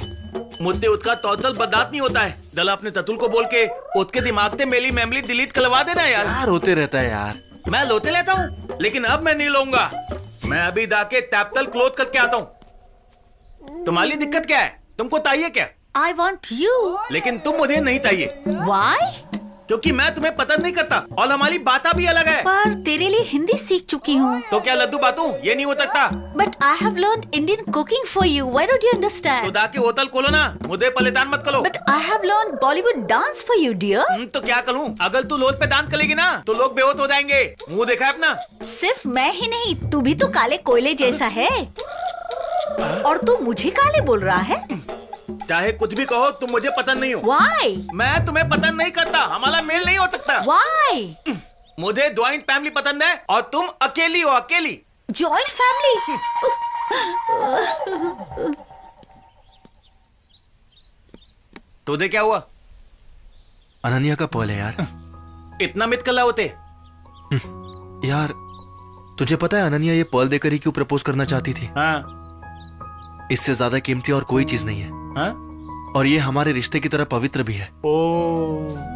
मुद्दे उसका टोटल बर्दाश्त नहीं होता है। दला अपने ततुल को बोल के उसके दिमाग से मेरी मेमोरी डिलीट करवा देना यार। यार होते रहता है यार। मैं लोते लेता हूँ, लेकिन अब मैं नहीं लूंगा। मैं अभी जाके टैपतल क्लोज करके आता हूँ। तुम्हारी दिक्कत क्या है? तुमको चाहिए क्या? I want you. लेकिन तुम मुझे नहीं चाहिए। Why? क्योंकि मैं तुम्हें पसंद नहीं करता और हमारी बातें भी अलग है। पर तेरे लिए हिंदी सीख चुकी हूँ। तो क्या लड्डू बातू? ये नहीं हो सकता। But I have learned Indian cooking for you. Why don't you understand? तो जाके होटल खोलो ना, मुझे परेशान मत करो। But I have learned Bollywood dance for you, dear. तो क्या करूँ? अगर तू लोट पे डांस करेगी ना, तो लोग बेहोश हो जाएंगे। मुंह देखा है अपना? सिर्फ मैं ही नहीं, तू भी तो काले कोयले जैसा है। और तू मुझे काले बोल रहा है? चाहे कुछ भी कहो, तुम मुझे पसंद नहीं हो। Why? मैं तुम्हें पसंद नहीं करता, हमारा मेल नहीं हो सकता। Why? मुझे ज्वाइंट फैमिली पसंद है और तुम अकेली हो, अकेली। Joint family? तुझे क्या हुआ? अनन्या का पल है यार। इतना मित कला होते। यार तुझे पता है अनन्या ये पर्ल देकर ही क्यों प्रपोज करना चाहती थी? हाँ। इससे ज्यादा कीमती और कोई चीज नहीं है। हाँ? और ये हमारे रिश्ते की तरह पवित्र भी है।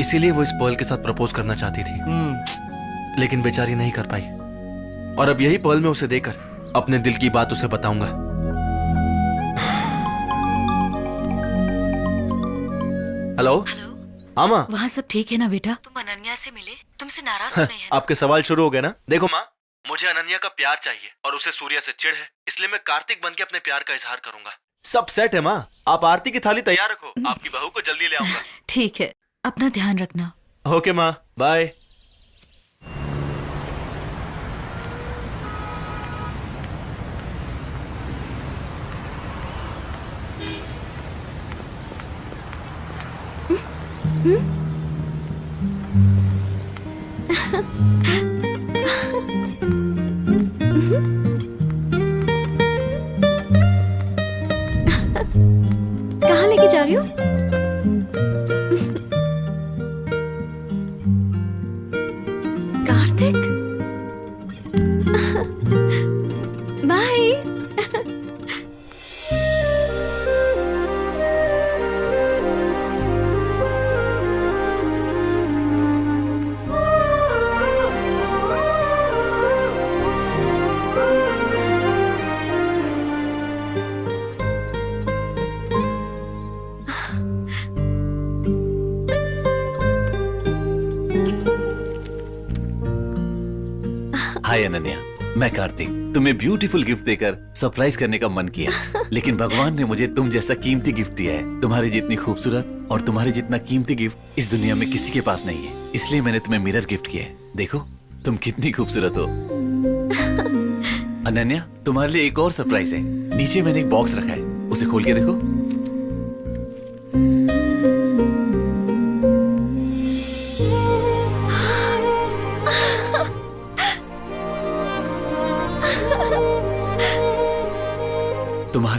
इसीलिए वो इस पर्ल के साथ प्रपोज करना चाहती थी, लेकिन बेचारी नहीं कर पाई। और अब यही पर्ल में उसे देकर अपने दिल की बात उसे बताऊंगा। हेलो। हाँ माँ। वहाँ सब ठीक है ना बेटा? तुम अनन्या से मिले? तुमसे नाराज तो नहीं है ना? आपके सवाल शुरू हो गए ना? देखो माँ, मुझे अनन्या का प्यार चाहिए और उसे सूर्या से चिढ़ है, इसलिए मैं कार्तिक बन के अपने प्यार का इजहार करूंगा। सब सेट है माँ, आप आरती की थाली तैयार रखो, आपकी बहू को जल्दी ले आऊंगा। ठीक है, अपना ध्यान रखना। ओके माँ, बाय। कहाँ लेके जा रही हो? कार्तिक, बाय। हाय अनन्या, मैं कार्तिक। तुम्हें ब्यूटीफुल गिफ्ट देकर सरप्राइज करने का मन किया, लेकिन भगवान ने मुझे तुम जैसा कीमती गिफ्ट दिया है। तुम्हारी जितनी खूबसूरत और तुम्हारे जितना कीमती गिफ्ट इस दुनिया में किसी के पास नहीं है, इसलिए मैंने तुम्हें मिरर गिफ्ट किया है। देखो तुम कितनी खूबसूरत हो। अनन्या, तुम्हारे लिए एक और सरप्राइज है। नीचे मैंने एक बॉक्स रखा है, उसे खोल के देखो।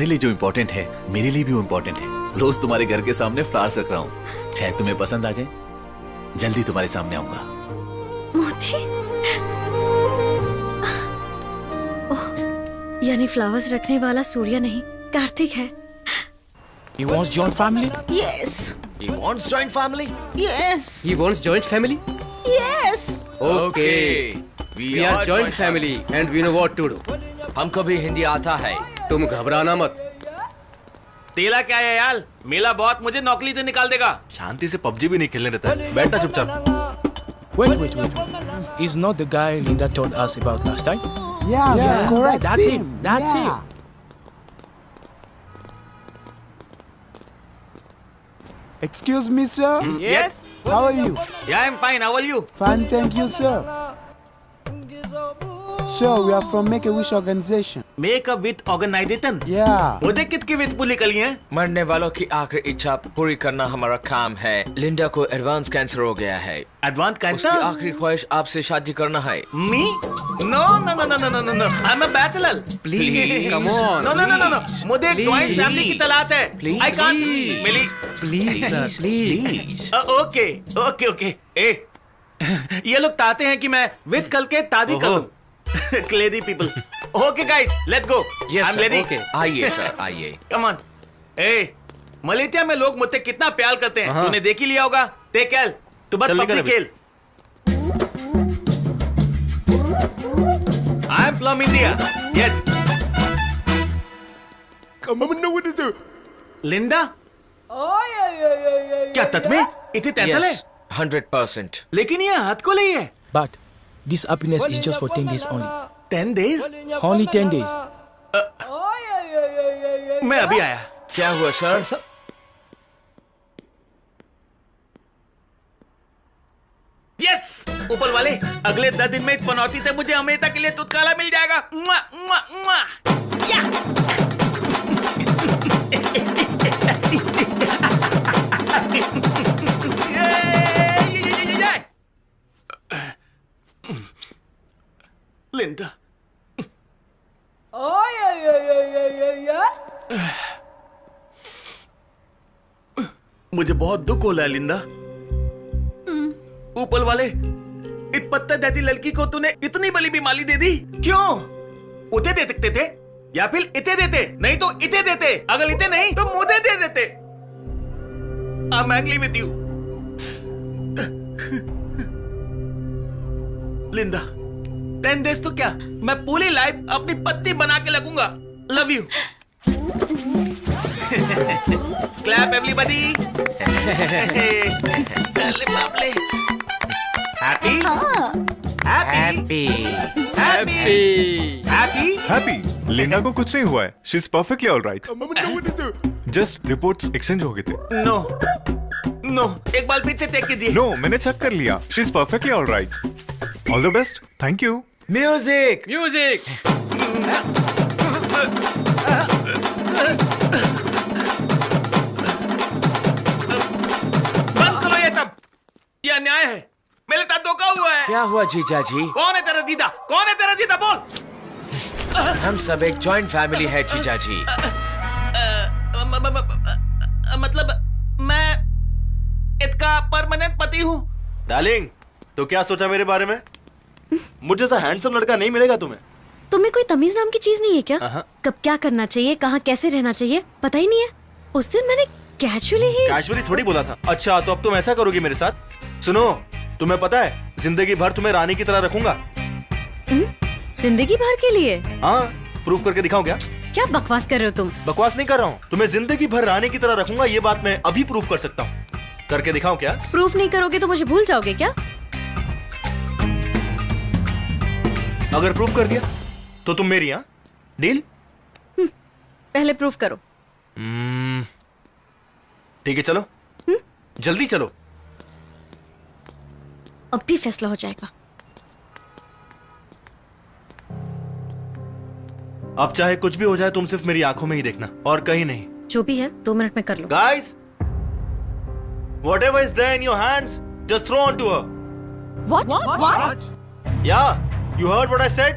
तुम्हारे लिए जो इम्पोर्टेंट है मेरे लिए भी वो इम्पोर्टेंट है। रोज तुम्हारे घर के सामने फ्लावर्स रख रहा हूँ, शायद तुम्हें पसंद आ जाए। जल्दी तुम्हारे सामने आऊंगा। मोती, ओह, यानी फ्लावर्स रखने वाला सूर्या नहीं कार्तिक है। He wants joint family? Yes. He wants joint family? Yes. He wants joint family? Yes. Okay. We are joint family and we know what to do. हमको भी हिंदी आता है। तुम घबराना मत। तेला क्या है यार, मेला बहुत मुझे नौकरी से निकाल देगा। शांति से पबजी भी नहीं खेलने देता है। बैठना चुपचाप। Wait. He's not the guy Linda told us about last time? Yeah, correct. That's him. That's him. Excuse me, sir. Yes. How are you? Yeah, I'm fine. How are you? Fine, thank you, sir. Sir, we are from Make a Wish organization. Make a with organization. Yeah. वो देख कितनी with पुली कली है। मरने वालों की आखिरी इच्छा पूरी करना हमारा काम है। लिंडा को एडवांस कैंसर हो गया है। एडवांस उसकी कैंसर? आखिरी ख्वाहिश आपसे शादी करना है। Me? No. I'm a bachelor. Please, come on. No. मुझे एक ज्वाइंट फैमिली की तलाश है। I can't. मिली। Please, sir, please. ओके। ए, ये लोग चाहते हैं कि मैं विद कल के शादी कर लूं। क्लेडी people. Okay guys, let's go. Yes, I'm sir. ready. Okay. आइए सर, आइए। Come on. ए, मलेशिया में लोग मुझसे कितना प्यार करते हैं, तूने देख ही लिया होगा। टेक केयर, तू बस पबजी खेल। I am from India. Yes. Linda? क्या सच में इतनी तैंतल है? Yes, 100%. लेकिन ये हाथ को ले है। But this happiness is just for 10 days only. 10 days? Only 10 days. मैं अभी आया। क्या हुआ सर? यस, ऊपर वाले अगले 10 दिन में इस पनौती से मुझे हमेशा के लिए छुटकारा मिल जाएगा। मुआ, मुआ, मुआ। या! ये! लिंडा। मुझे बहुत दुख हो रहा है लिंडा। ऊपर वाले इस पत्थर जैसी लड़की को तूने इतनी बड़ी बीमारी दे दी, क्यों? उसे दे सकते थे या फिर इते देते, नहीं तो इते देते, अगर इते नहीं तो मुझे दे देते। I'm angry with you. Linda, 10 days तो क्या, मैं पूरी लाइफ अपनी पत्नी बना के लगूंगा। Love you. Clap everybody. अरे बाप रे। हैप्पी? हैप्पी। लिंडा को कुछ नहीं हुआ है। She is perfectly alright. Just reports exchange हो गए थे। नो, एक बार फिर से चेक कीजिए। नो, मैंने चेक कर लिया। She is perfectly alright. All the best. Thank you. Music. बंद करो ये तब। ये अन्याय है। मेरे साथ धोखा हुआ है। क्या हुआ जीजा जी? कौन है तेरा दीदा? बोल। हम सब एक जॉइंट फैमिली है जीजा जी। मतलब मैं इसका परमानेंट पति हूँ। डार्लिंग, तो क्या सोचा मेरे बारे में? मुझे जैसा हैंडसम लड़का नहीं मिलेगा तुम्हें। तुम्हें कोई तमीज नाम की चीज नहीं है क्या? कब क्या करना चाहिए, कहाँ कैसे रहना चाहिए, पता ही नहीं है। उस दिन मैंने कैजुअली थोड़ी बोला था। अच्छा, तो अब तुम ऐसा करोगी मेरे साथ? सुनो, तुम्हें पता है जिंदगी भर तुम्हें रानी की तरह रखूंगा। जिंदगी भर के लिए? हाँ, प्रूफ करके दिखाऊं क्या? क्या बकवास कर रहे हो तुम? बकवास नहीं कर रहा हूँ। तुम्हें जिंदगी भर रानी की तरह रखूंगा, ये बात मैं अभी प्रूफ कर सकता हूँ। करके दिखाऊं क्या? प्रूफ नहीं करोगे तो मुझे भूल जाओगे क्या? अगर प्रूफ कर दिया तो तुम मेरी। हाँ, डील? पहले प्रूफ करो। ठीक है, चलो। जल्दी चलो। अब भी फैसला हो जाएगा। अब चाहे कुछ भी हो जाए, तुम सिर्फ मेरी आंखों में ही देखना और कहीं नहीं। जो भी है 2 मिनट में कर लो। Guys, whatever is there in your hands, just throw onto her. What? Yeah, you heard what I said?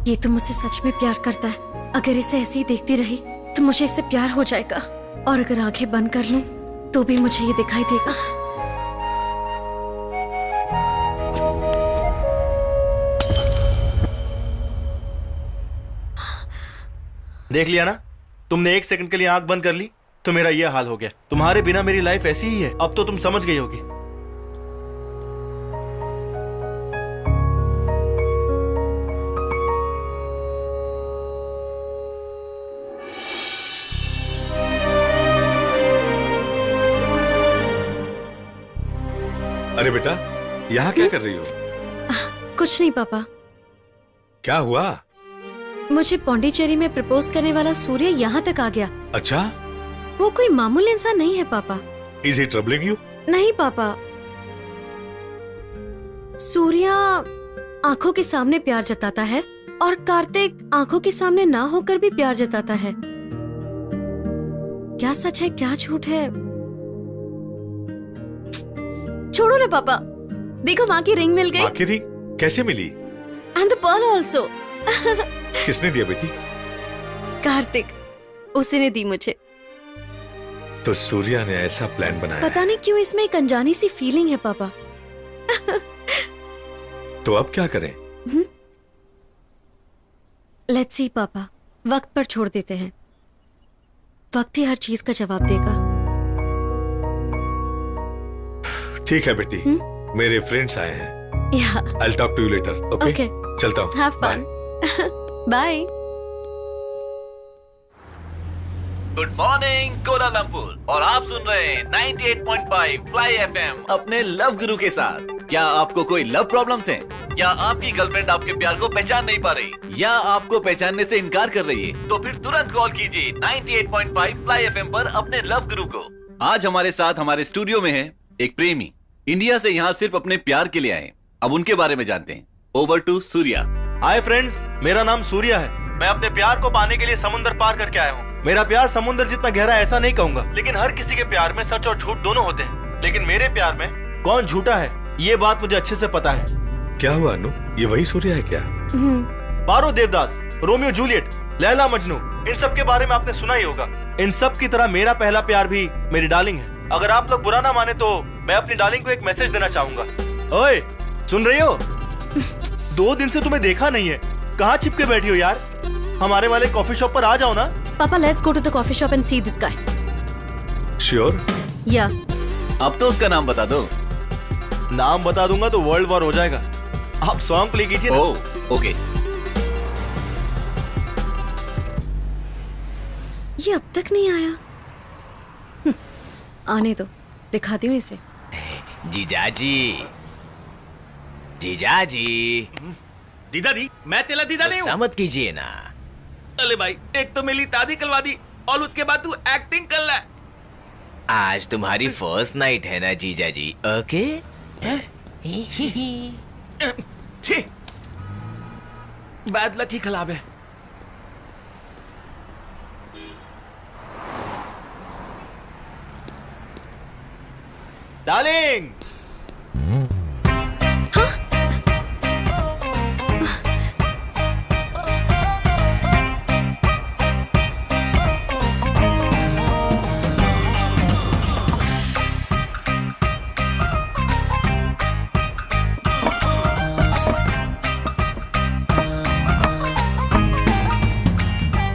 ये तो मुझसे सच में प्यार करता है। अगर इसे ऐसे ही देखती रही तो मुझे इससे प्यार हो जाएगा, और अगर आंखें बंद कर लूं तो भी मुझे ये दिखाई देगा। देख लिया ना, तुमने 1 सेकंड के लिए आंख बंद कर ली तो मेरा ये हाल हो गया। तुम्हारे बिना मेरी लाइफ ऐसी ही है, अब तो तुम समझ गई होगी। अरे बेटा, यहाँ क्या कर रही हो? कुछ नहीं पापा, क्या हुआ? मुझे पौंडीचेरी में प्रपोज करने वाला सूर्य यहाँ तक आ गया। अच्छा, वो कोई मामूली इंसान नहीं है पापा। Is he troubling you? नहीं पापा, सूर्या आंखों के सामने प्यार जताता है और कार्तिक आंखों के सामने ना होकर भी प्यार जताता है। क्या सच है क्या झूठ है, छोड़ो ना पापा। देखो माँ की रिंग मिल गई। माँ की रिंग कैसे मिली? And the pearl also. किसने दिया बेटी? कार्तिक, उसी ने दी मुझे। तो सूर्या ने ऐसा प्लान बनाया पता नहीं क्यों इसमें एक अनजानी सी फीलिंग है पापा। तो अब क्या करें? लेट्स सी पापा, वक्त पर छोड़ देते हैं। वक्त ही हर चीज का जवाब देगा। ठीक है बेटी, मेरे फ्रेंड्स आए हैं। या I'll talk to you later. Okay? Okay. चलता हूँ। Have fun. Bye. Good morning Kuala Lumpur, और आप सुन रहे हैं 98.5 फ्लाई एफएम अपने लव गुरु के साथ। क्या आपको कोई लव प्रॉब्लम्स हैं? क्या आपकी गर्लफ्रेंड आपके प्यार को पहचान नहीं पा रही, या आपको पहचानने से इनकार कर रही है? तो फिर तुरंत कॉल कीजिए 98.5 फ्लाई एफएम पर अपने लव गुरु को। आज हमारे साथ हमारे स्टूडियो में है एक प्रेमी, इंडिया से यहाँ सिर्फ अपने प्यार के लिए आए। अब उनके बारे में जानते हैं। Over to Surya. Hi friends, मेरा नाम सूर्या है। मैं अपने प्यार को पाने के लिए समुद्र पार करके आया हूँ। मेरा प्यार समुद्र जितना गहरा ऐसा नहीं कहूंगा, लेकिन हर किसी के प्यार में सच और झूठ दोनों होते हैं। लेकिन मेरे प्यार में कौन झूठा है ये बात मुझे अच्छे से पता है। क्या हुआ अनु, ये वही सूर्या है क्या? पारो देवदास, रोमियो जूलियट, लैला मजनू, इन सब के बारे में आपने सुना ही होगा। इन सब की तरह मेरा पहला प्यार भी मेरी डार्लिंग है। अगर आप लोग बुरा ना माने तो मैं अपनी डार्लिंग को एक मैसेज देना चाहूंगा। ओए, सुन रही हो? 2 दिन से तुम्हें देखा नहीं है, कहाँ छिपके बैठी हो यार? हमारे वाले कॉफी शॉप पर आ जाओ ना। पापा, let's go to the coffee shop and see this guy. Sure? Yeah अब तो उसका नाम बता दो। नाम बता दूंगा तो वर्ल्ड वॉर हो जाएगा। आप सॉन्ग प्ले कीजिए ना। ओके। ये अब तक नहीं आया। आने दो, दिखाती हूँ इसे। जीजाजी, जीजाजी। दीदा दी, मैं तेरा दीदा नहीं हूँ। मत कीजिए ना। अरे भाई, एक तो मेरी दादी कलवा दी और उसके बाद तू एक्टिंग कर रहा है। आज तुम्हारी फर्स्ट नाइट है ना जीजाजी? ओके। छी, बैड लक ही खराब है। डार्लिंग।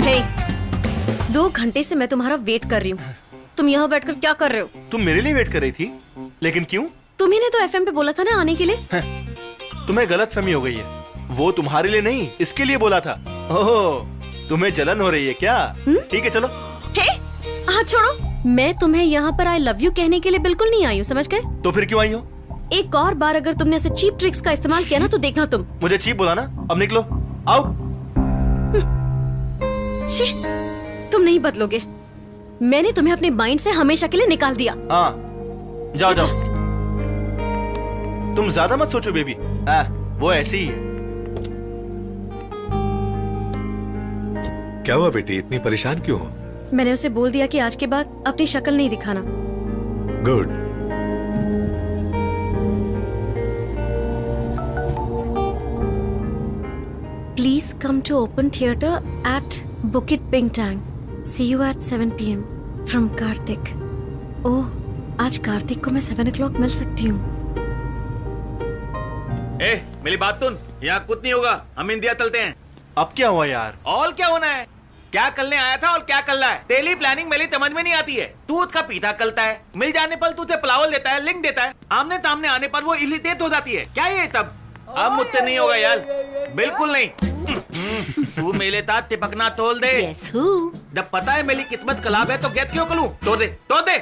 हे, 2 घंटे से मैं तुम्हारा वेट कर रही हूँ। तुम यहाँ बैठकर क्या कर रहे हो? तुम मेरे लिए वेट कर रही थी, लेकिन क्यों? तुम्ही ने तो एफएम पे बोला था ना आने के लिए। तुम्हें गलतफहमी हो गई है। वो तुम्हारे लिए नहीं, इसके लिए बोला था। ओह, तुम्हें जलन हो रही है क्या? ठीक है चलो। हे, हाथ छोड़ो। मैं तुम्हें यहाँ पर आई लव यू कहने के लिए बिल्कुल नहीं आई हूँ, समझ गए? तो फिर क्यों आई हो? एक और बार अगर तुमने ऐसे चीप ट्रिक्स का इस्तेमाल किया ना तो देखना तुम। मुझे चीप बोला ना, अब निकलो, आओ। छी, तुम नहीं बदलोगे। मैंने तुम्हें अपने माइंड से हमेशा के लिए निकाल दिया। हाँ, जाओ जाओ। तुम ज्यादा मत सोचो बेबी, वो ऐसी ही है। क्या हुआ बेटी, इतनी परेशान क्यों हो? मैंने उसे बोल दिया कि आज के बाद अपनी शक्ल नहीं दिखाना। Good. Please Please come to open theatre at Bukit Bintang. See you at 7 p.m. From Karthik. Oh, आज कार्तिक को मैं 7 o'clock मिल सकती हूँ। ए, मेरी बात सुन, यहाँ कुछ नहीं होगा, हम इंडिया चलते हैं। अब क्या हुआ यार? और क्या होना है? क्या करने आया था और क्या कर रहा है? तेरी प्लानिंग मेरी समझ में नहीं आती है। तू उसका पीछा करता है, मिल जाने पर तुझे प्लावल देता है, लिंक देता है, आमने सामने आने पर वो इरिटेट हो जाती है। क्या ये तब? अब मुझसे नहीं होगा यार, बिल्कुल नहीं। तू मेरे साथ चिपकना तोड़ दे। जब पता है मेरी किस्मत खराब है तो गेट क्यों करूं? तोड़ दे, तोड़ दे।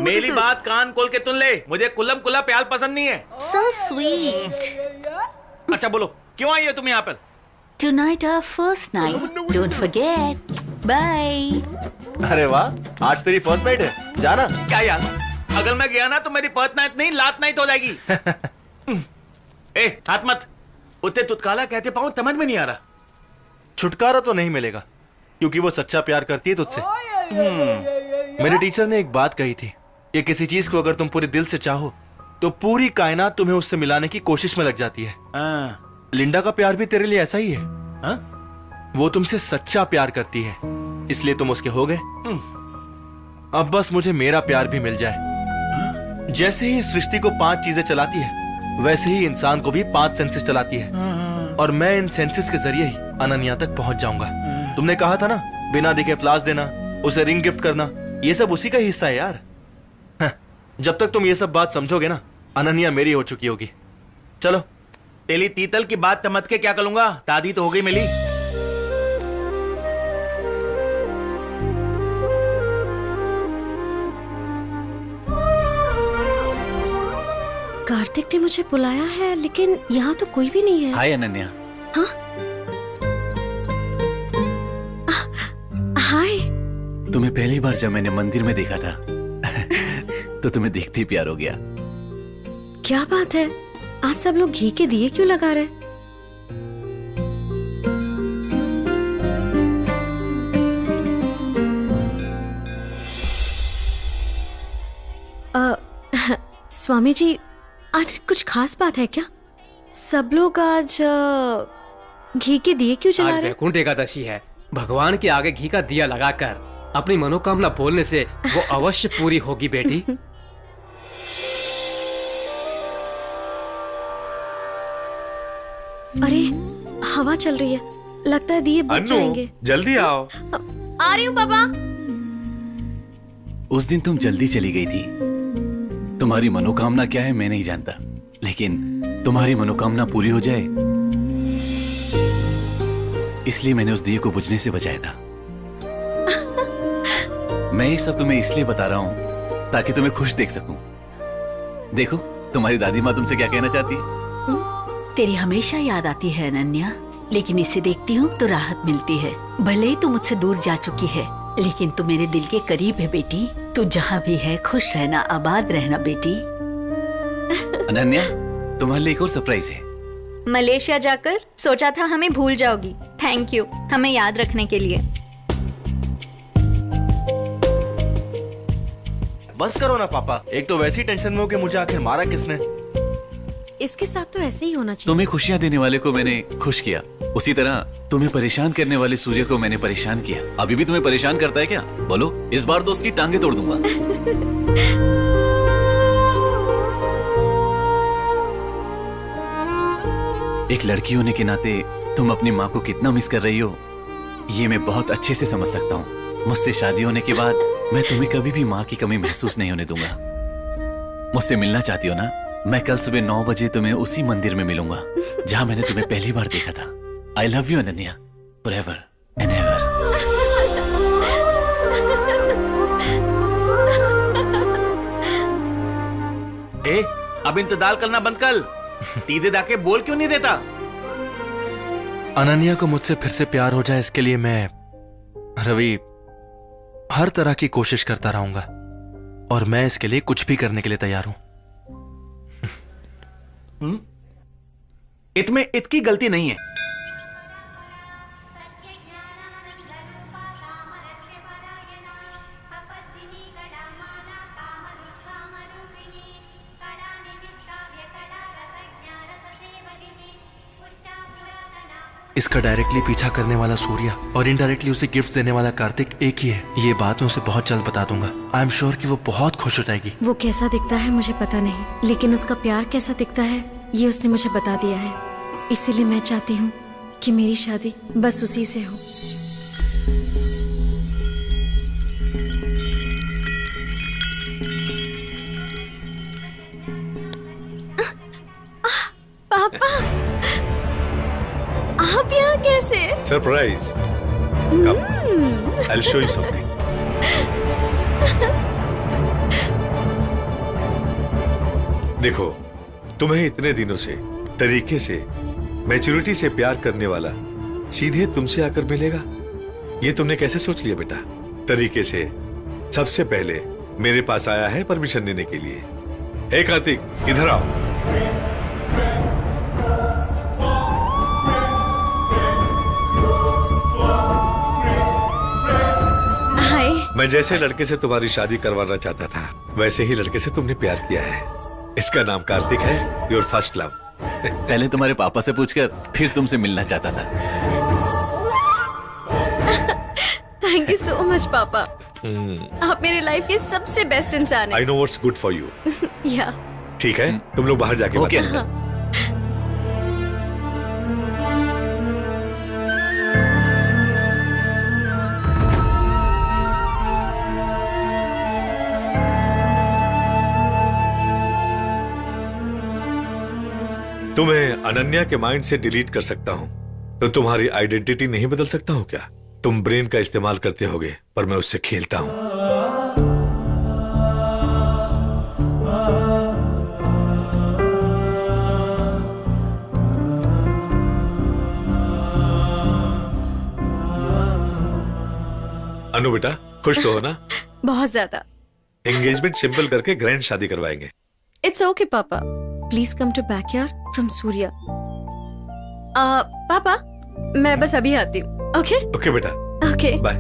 मेरी बात कान खोल के सुन ले, मुझे कुल्लम कुल्ला प्याल पसंद नहीं है। So sweet. अच्छा बोलो, क्यों आई हो तुम यहाँ पर? Tonight our first night. Don't forget. Bye. अरे वाह, आज तेरी फर्स्ट नाइट है, जाना। क्या यार, अगर मैं गया ना तो मेरी फर्स्ट नाइट नहीं लात नाइट हो जाएगी। ए, हाथ मत। उसे तुतकाला कहते पाऊं, समझ में नहीं आ रहा। छुटकारा तो नहीं मिलेगा, क्योंकि वो सच्चा प्यार करती है तुझसे। मेरे टीचर ने एक बात कही थी, ये किसी चीज को अगर तुम पूरे दिल से चाहो तो पूरी कायनात तुम्हें उससे मिलाने की कोशिश में लग जाती है। लिंडा का प्यार भी तेरे लिए ऐसा ही है। वो तुमसे सच्चा प्यार करती है, इसलिए तुम उसके हो गए। अब बस मुझे मेरा प्यार भी मिल जाए। जैसे ही सृष्टि को 5 चीजें चलाती है, वैसे ही इंसान को भी 5 सेंसेस चलाती है, और मैं इन सेंसेस के जरिए ही अनन्या तक पहुंच जाऊंगा। तुमने कहा था ना, बिना दिखे फ्लावर्स देना, उसे रिंग गिफ्ट करना, ये सब उसी का ही हिस्सा है यार। जब तक तुम ये सब बात समझोगे ना, अनन्या मेरी हो चुकी होगी। चलो। तेली तीतल की बात समझ के क्या करूंगा, दादी तो हो गई मिली। कार्तिक ने मुझे बुलाया है, लेकिन यहाँ तो कोई भी नहीं है। हाय अनन्या। हाँ? हाय। तुम्हें पहली बार जब मैंने मंदिर में देखा था तो तुम्हें देखते ही प्यार हो गया। क्या बात है, आज सब लोग घी के दिए क्यों लगा रहे? स्वामी जी, आज कुछ खास बात है क्या? सब लोग आज घी के दिए क्यों जला आज रहे? वैकुंठ एकादशी है। भगवान के आगे घी का दिया लगाकर अपनी मनोकामना बोलने से वो अवश्य पूरी होगी बेटी। अरे, हवा चल रही है, लगता है दिए बुझ जाएंगे। जल्दी आओ। आ रही हूँ पापा। उस दिन तुम जल्दी चली गई थी। तुम्हारी मनोकामना क्या है मैं नहीं जानता, लेकिन तुम्हारी मनोकामना पूरी हो जाए इसलिए मैंने उस दिए को बुझने से बचाया था। मैं ये सब तुम्हें इसलिए बता रहा हूं ताकि तुम्हें खुश देख सकूं। देखो, तुम्हारी दादी माँ तुमसे क्या कहना चाहती है? तेरी हमेशा याद आती है अनन्या, लेकिन इसे देखती हूँ तो राहत मिलती है। भले ही तू मुझसे दूर जा चुकी है, लेकिन तू मेरे दिल के करीब है बेटी। तू जहाँ भी है खुश रहना, आबाद रहना बेटी। अनन्या, तुम्हारे लिए एक और सरप्राइज है। मलेशिया जाकर सोचा था हमें भूल जाओगी। थैंक यू हमें याद रखने के लिए। बस करो ना पापा, एक तो वैसी टेंशन में हो कि मुझे आखिर मारा किसने। इसके साथ तो ऐसे ही होना चाहिए। तुम्हें खुशियां देने वाले को मैंने खुश किया, उसी तरह तुम्हें परेशान करने वाले सूर्य को मैंने परेशान किया। अभी भी तुम्हें परेशान करता है क्या? बोलो, इस बार तो उसकी टांगे तोड़ दूंगा। एक लड़की होने के नाते तुम अपनी माँ को कितना मिस कर रही हो, ये मैं बहुत अच्छे से समझ सकता हूँ। मुझसे शादी होने के बाद मैं तुम्हें कभी भी माँ की कमी महसूस नहीं होने दूंगा। मुझसे मिलना चाहती हो ना? मैं कल सुबह 9 बजे तुम्हें उसी मंदिर में मिलूंगा जहां मैंने तुम्हें पहली बार देखा था। I love you Ananya, forever and ever. ए, अब इंतजार करना बंद कर। सीधे जाके बोल क्यों नहीं देता? अनन्या को मुझसे फिर से प्यार हो जाए, इसके लिए मैं रवि हर तरह की कोशिश करता रहूंगा, और मैं इसके लिए कुछ भी करने के लिए तैयार हूं। इसमें इतकी गलती नहीं है। इसका डायरेक्टली पीछा करने वाला सूर्या और इनडायरेक्टली उसे गिफ्ट देने वाला कार्तिक एक ही है। ये बात मैं उसे बहुत जल्द बता दूंगा। आई एम श्योर कि वो बहुत खुश हो जाएगी। वो कैसा दिखता है मुझे पता नहीं, लेकिन उसका प्यार कैसा दिखता है ये उसने मुझे बता दिया है। इसीलिए मैं चाहती हूँ कि मेरी शादी बस उसी से हो। पापा, आप यहाँ कैसे? Surprise. I'll show you something. देखो, तुम्हें इतने दिनों से तरीके से मैच्योरिटी से प्यार करने वाला सीधे तुमसे आकर मिलेगा, ये तुमने कैसे सोच लिया बेटा? तरीके से सबसे पहले मेरे पास आया है परमिशन लेने के लिए। हे कार्तिक, इधर आओ। मैं जैसे लड़के से तुम्हारी शादी करवाना चाहता था, वैसे ही लड़के से तुमने प्यार किया है। इसका नाम कार्तिक है, योर फर्स्ट लव। पहले तुम्हारे पापा से पूछकर फिर तुमसे मिलना चाहता था। थैंक यू सो मच पापा। आप मेरे लाइफ के सबसे बेस्ट इंसान हैं। I know what's good for you. या ठीक है, तुम लोग बाहर जाके ओके। तुम्हें अनन्या के माइंड से डिलीट कर सकता हूं, तो तुम्हारी आइडेंटिटी नहीं बदल सकता हूं क्या? तुम ब्रेन का इस्तेमाल करते होगे, पर मैं उससे खेलता हूं। अनु बेटा, खुश तो हो ना? बहुत ज्यादा। एंगेजमेंट सिंपल करके ग्रैंड शादी करवाएंगे। इट्स ओके पापा, please come to backyard from Surya. पापा, मैं बस अभी आती हूँ। ओके ओके बेटा, ओके बाय।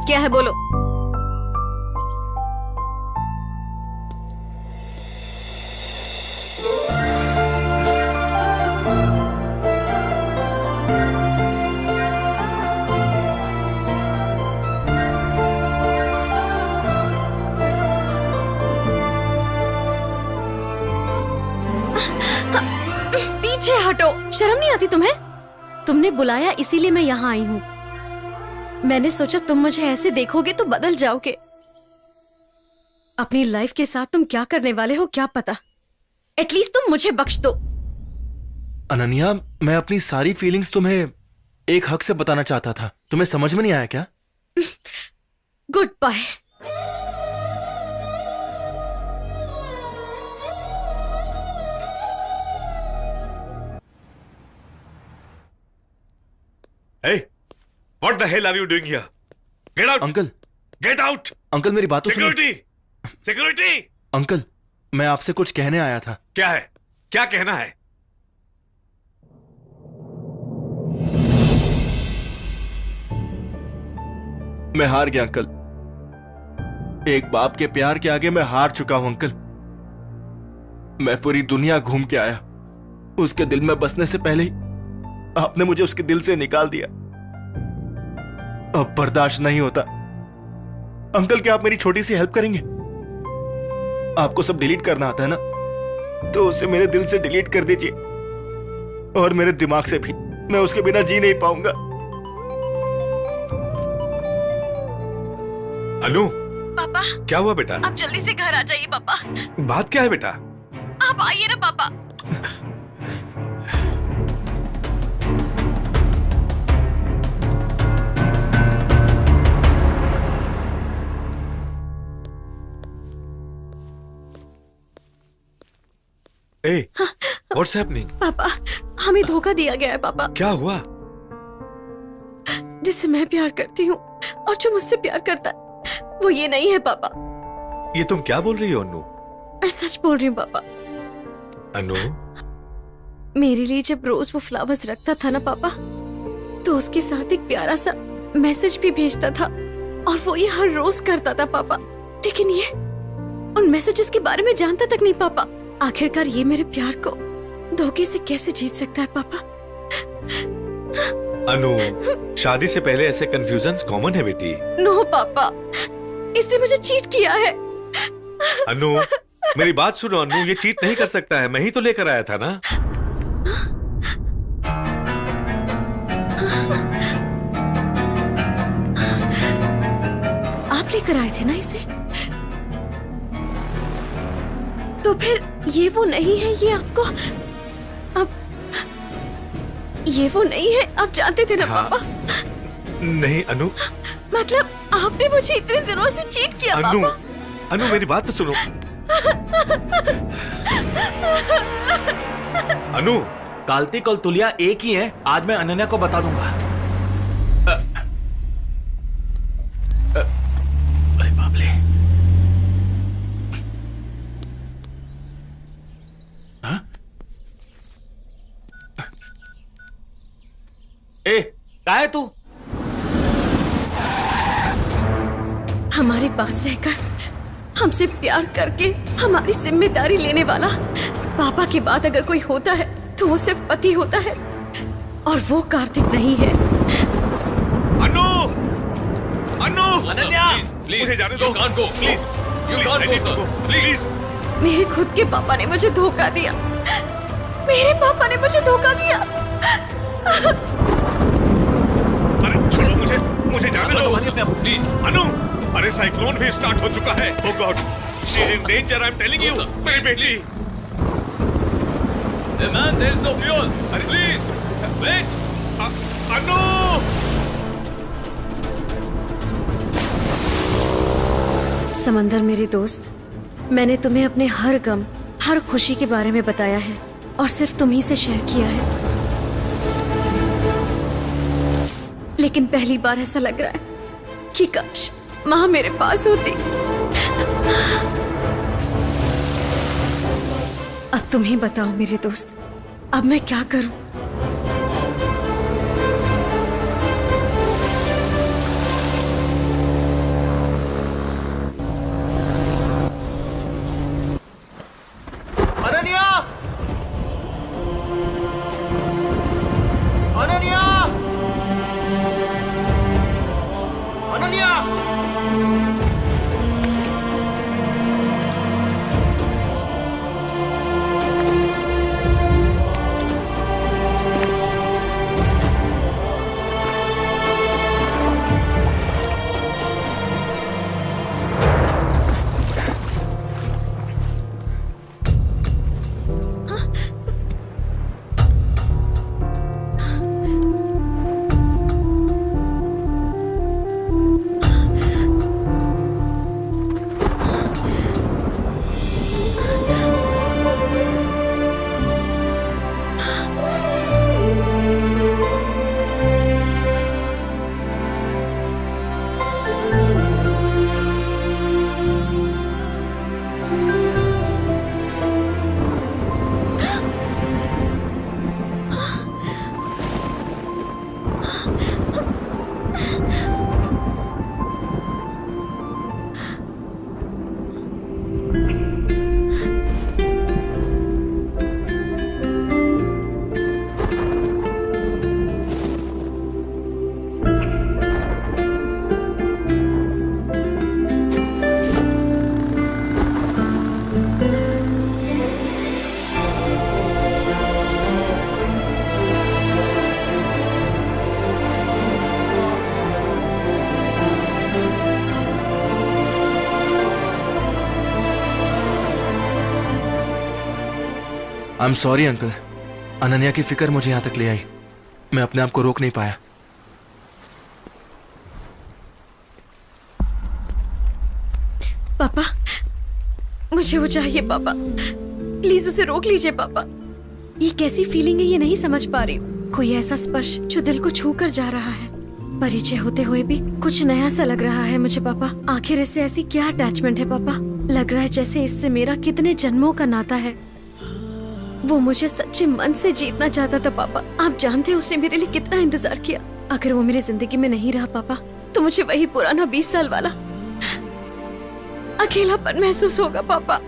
क्या है बोलो? पीछे हटो, शर्म नहीं आती तुम्हें? तुमने बुलाया इसीलिए मैं यहाँ आई हूँ। मैंने सोचा तुम मुझे ऐसे देखोगे तो बदल जाओगे। अपनी लाइफ के साथ तुम क्या करने वाले हो क्या पता। एटलीस्ट तुम मुझे बख्श दो। अनन्या, मैं अपनी सारी फीलिंग्स तुम्हें एक हक से बताना चाहता था। तुम्हें समझ में नहीं आया क्या? Goodbye. Hey, what the hell are you doing here? Get out! Uncle, Get out! Uncle मेरी बात तो सुनो। Security! Security! अंकल, मैं आपसे कुछ कहने आया था। क्या है? क्या कहना है? मैं हार गया अंकल। एक बाप के प्यार के आगे मैं हार चुका हूं अंकल। मैं पूरी दुनिया घूम के आया। उसके दिल में बसने से पहले ही आपने मुझे उसके दिल से निकाल दिया। अब बर्दाश्त नहीं होता। अंकल, क्या आप मेरी छोटी सी हेल्प करेंगे? आपको सब डिलीट करना आता है ना, तो उसे मेरे दिल से डिलीट कर दीजिए और मेरे दिमाग से भी। मैं उसके बिना जी नहीं पाऊंगा। अनु, पापा, क्या हुआ बेटा? आप जल्दी से घर आ जाइए पापा। बात क्या है बेटा? आप आइए ना पापा। Hey, what's happening? पापा, हमें धोखा दिया गया है पापा। क्या हुआ? जिससे मैं प्यार करती हूँ और जो मुझसे प्यार करता है वो ये नहीं है पापा। ये तुम क्या बोल रही हो अनु? मैं सच बोल रही हूँ पापा। अनु, मेरे लिए जब रोज वो फ्लावर्स रखता था ना पापा, तो उसके साथ एक प्यारा सा मैसेज भी भेजता था और वो ये हर रोज करता था पापा। लेकिन ये उन मैसेजेस के बारे में जानता तक नहीं पापा। आखिरकार ये मेरे प्यार को धोखे से कैसे जीत सकता है पापा? अनु, शादी से पहले ऐसे कंफ्यूजन्स कॉमन है बेटी। नो पापा, इसने मुझे चीट किया है। अनु, मेरी बात सुनो अनु, ये चीट नहीं कर सकता है, मैं ही तो लेकर आया था ना। आप लेकर आए थे ना इसे? तो फिर ये वो नहीं है, ये आपको अब ये वो नहीं है, आप जानते थे ना पापा? नहीं अनु। मतलब आपने मुझे इतने दिनों से चीट किया अनु, पापा? अनु मेरी बात तो सुनो। अनु, कार्तिक और तुलिया एक ही हैं। आज मैं अनन्या को बता दूंगा। अरे बाप रे। हाँ? ए, कहाँ है तू? हमारे पास रहकर हमसे प्यार करके हमारी जिम्मेदारी लेने वाला पापा के बाद अगर कोई होता है तो वो सिर्फ पति होता है, और वो कार्तिक नहीं है। अनु, अनु, अनन्या, मुझे जाने दो। Please, you can't go sir, please. मेरे खुद के पापा ने मुझे धोखा दिया। मेरे पापा ने मुझे धोखा दिया। अरे छोड़ो मुझे, मुझे जाने दो प्लीज। अनु, अरे साइक्लोन भी स्टार्ट हो चुका है। Oh god, she is in danger, I am telling you. मेरी बेटी। Hey man, there is no fuel. Please, wait. अनु, समंदर मेरे दोस्त, मैंने तुम्हें अपने हर गम, हर खुशी के बारे में बताया है और सिर्फ तुम ही से शेयर किया है। लेकिन पहली बार ऐसा लग रहा है कि काश माँ मेरे पास होती। अब तुम ही बताओ मेरे दोस्त, अब मैं क्या करूं? अनन्या! अनन्या! अनन्या! आई एम सॉरी अंकल, अनन्या की फिक्र मुझे यहाँ तक ले आई। मैं अपने आप को रोक नहीं पाया। पापा, मुझे वो चाहिए पापा। प्लीज उसे रोक लीजिए पापा। ये कैसी फीलिंग है ये नहीं समझ पा रही हूँ। कोई ऐसा स्पर्श जो दिल को छू कर जा रहा है। परिचय होते हुए भी कुछ नया सा लग रहा है मुझे पापा। आखिर इससे ऐसी क्या अटैचमेंट है पापा? लग रहा है जैसे इससे मेरा कितने जन्मों का नाता है। वो मुझे सच्चे मन से जीतना चाहता था पापा। आप जानते हैं उसने मेरे लिए कितना इंतजार किया। अगर वो मेरी जिंदगी में नहीं रहा पापा तो मुझे वही पुराना 20 साल वाला अकेलापन महसूस होगा पापा।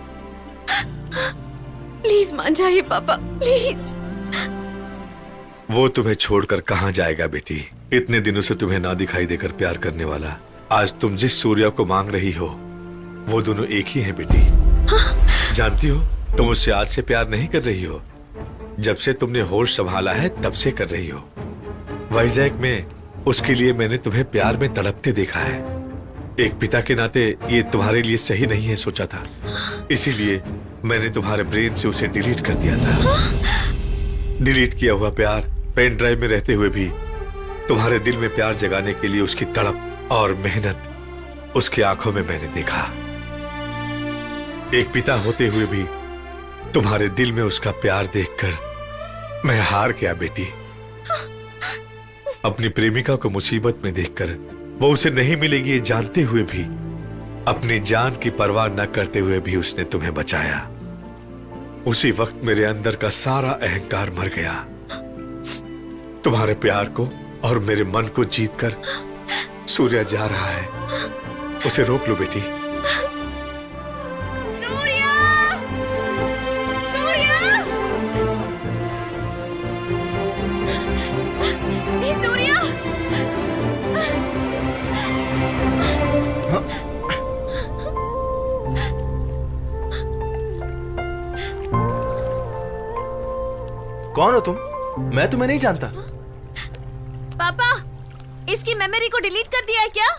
प्लीज मान जाइए पापा, प्लीज। वो तुम्हें छोड़कर कहाँ जाएगा बेटी? इतने दिनों से तुम्हें ना दिखाई देकर प्यार करने वाला, आज तुम जिस सूर्या को मांग रही हो वो दोनों एक ही हैं बेटी। जानती हो तुम उससे आज से प्यार नहीं कर रही हो, जब से तुमने होश संभाला है तब से कर रही हो। वाइजैक में उसके लिए मैंने तुम्हें प्यार में तड़पते देखा है। एक पिता के नाते ये तुम्हारे लिए सही नहीं है सोचा था, इसीलिए मैंने तुम्हारे ब्रेन से उसे डिलीट कर दिया था। डिलीट किया हुआ प्यार पेन ड्राइव में रहते हुए भी तुम्हारे दिल में प्यार जगाने के लिए उसकी तड़प और मेहनत उसकी आंखों में मैंने देखा। एक पिता होते हुए भी तुम्हारे दिल में उसका प्यार देखकर मैं हार गया बेटी। अपनी प्रेमिका को मुसीबत में देखकर वो उसे नहीं मिलेगी ये जानते हुए भी, अपनी जान की परवाह न करते हुए भी उसने तुम्हें बचाया। उसी वक्त मेरे अंदर का सारा अहंकार मर गया। तुम्हारे प्यार को और मेरे मन को जीतकर सूर्या जा रहा है, उसे रोक लो बेटी। सूर्या! सूर्या! ए सूर्या! कौन हो तुम? मैं तुम्हें नहीं जानता। पापा, इसकी मेमोरी को डिलीट कर दिया है क्या?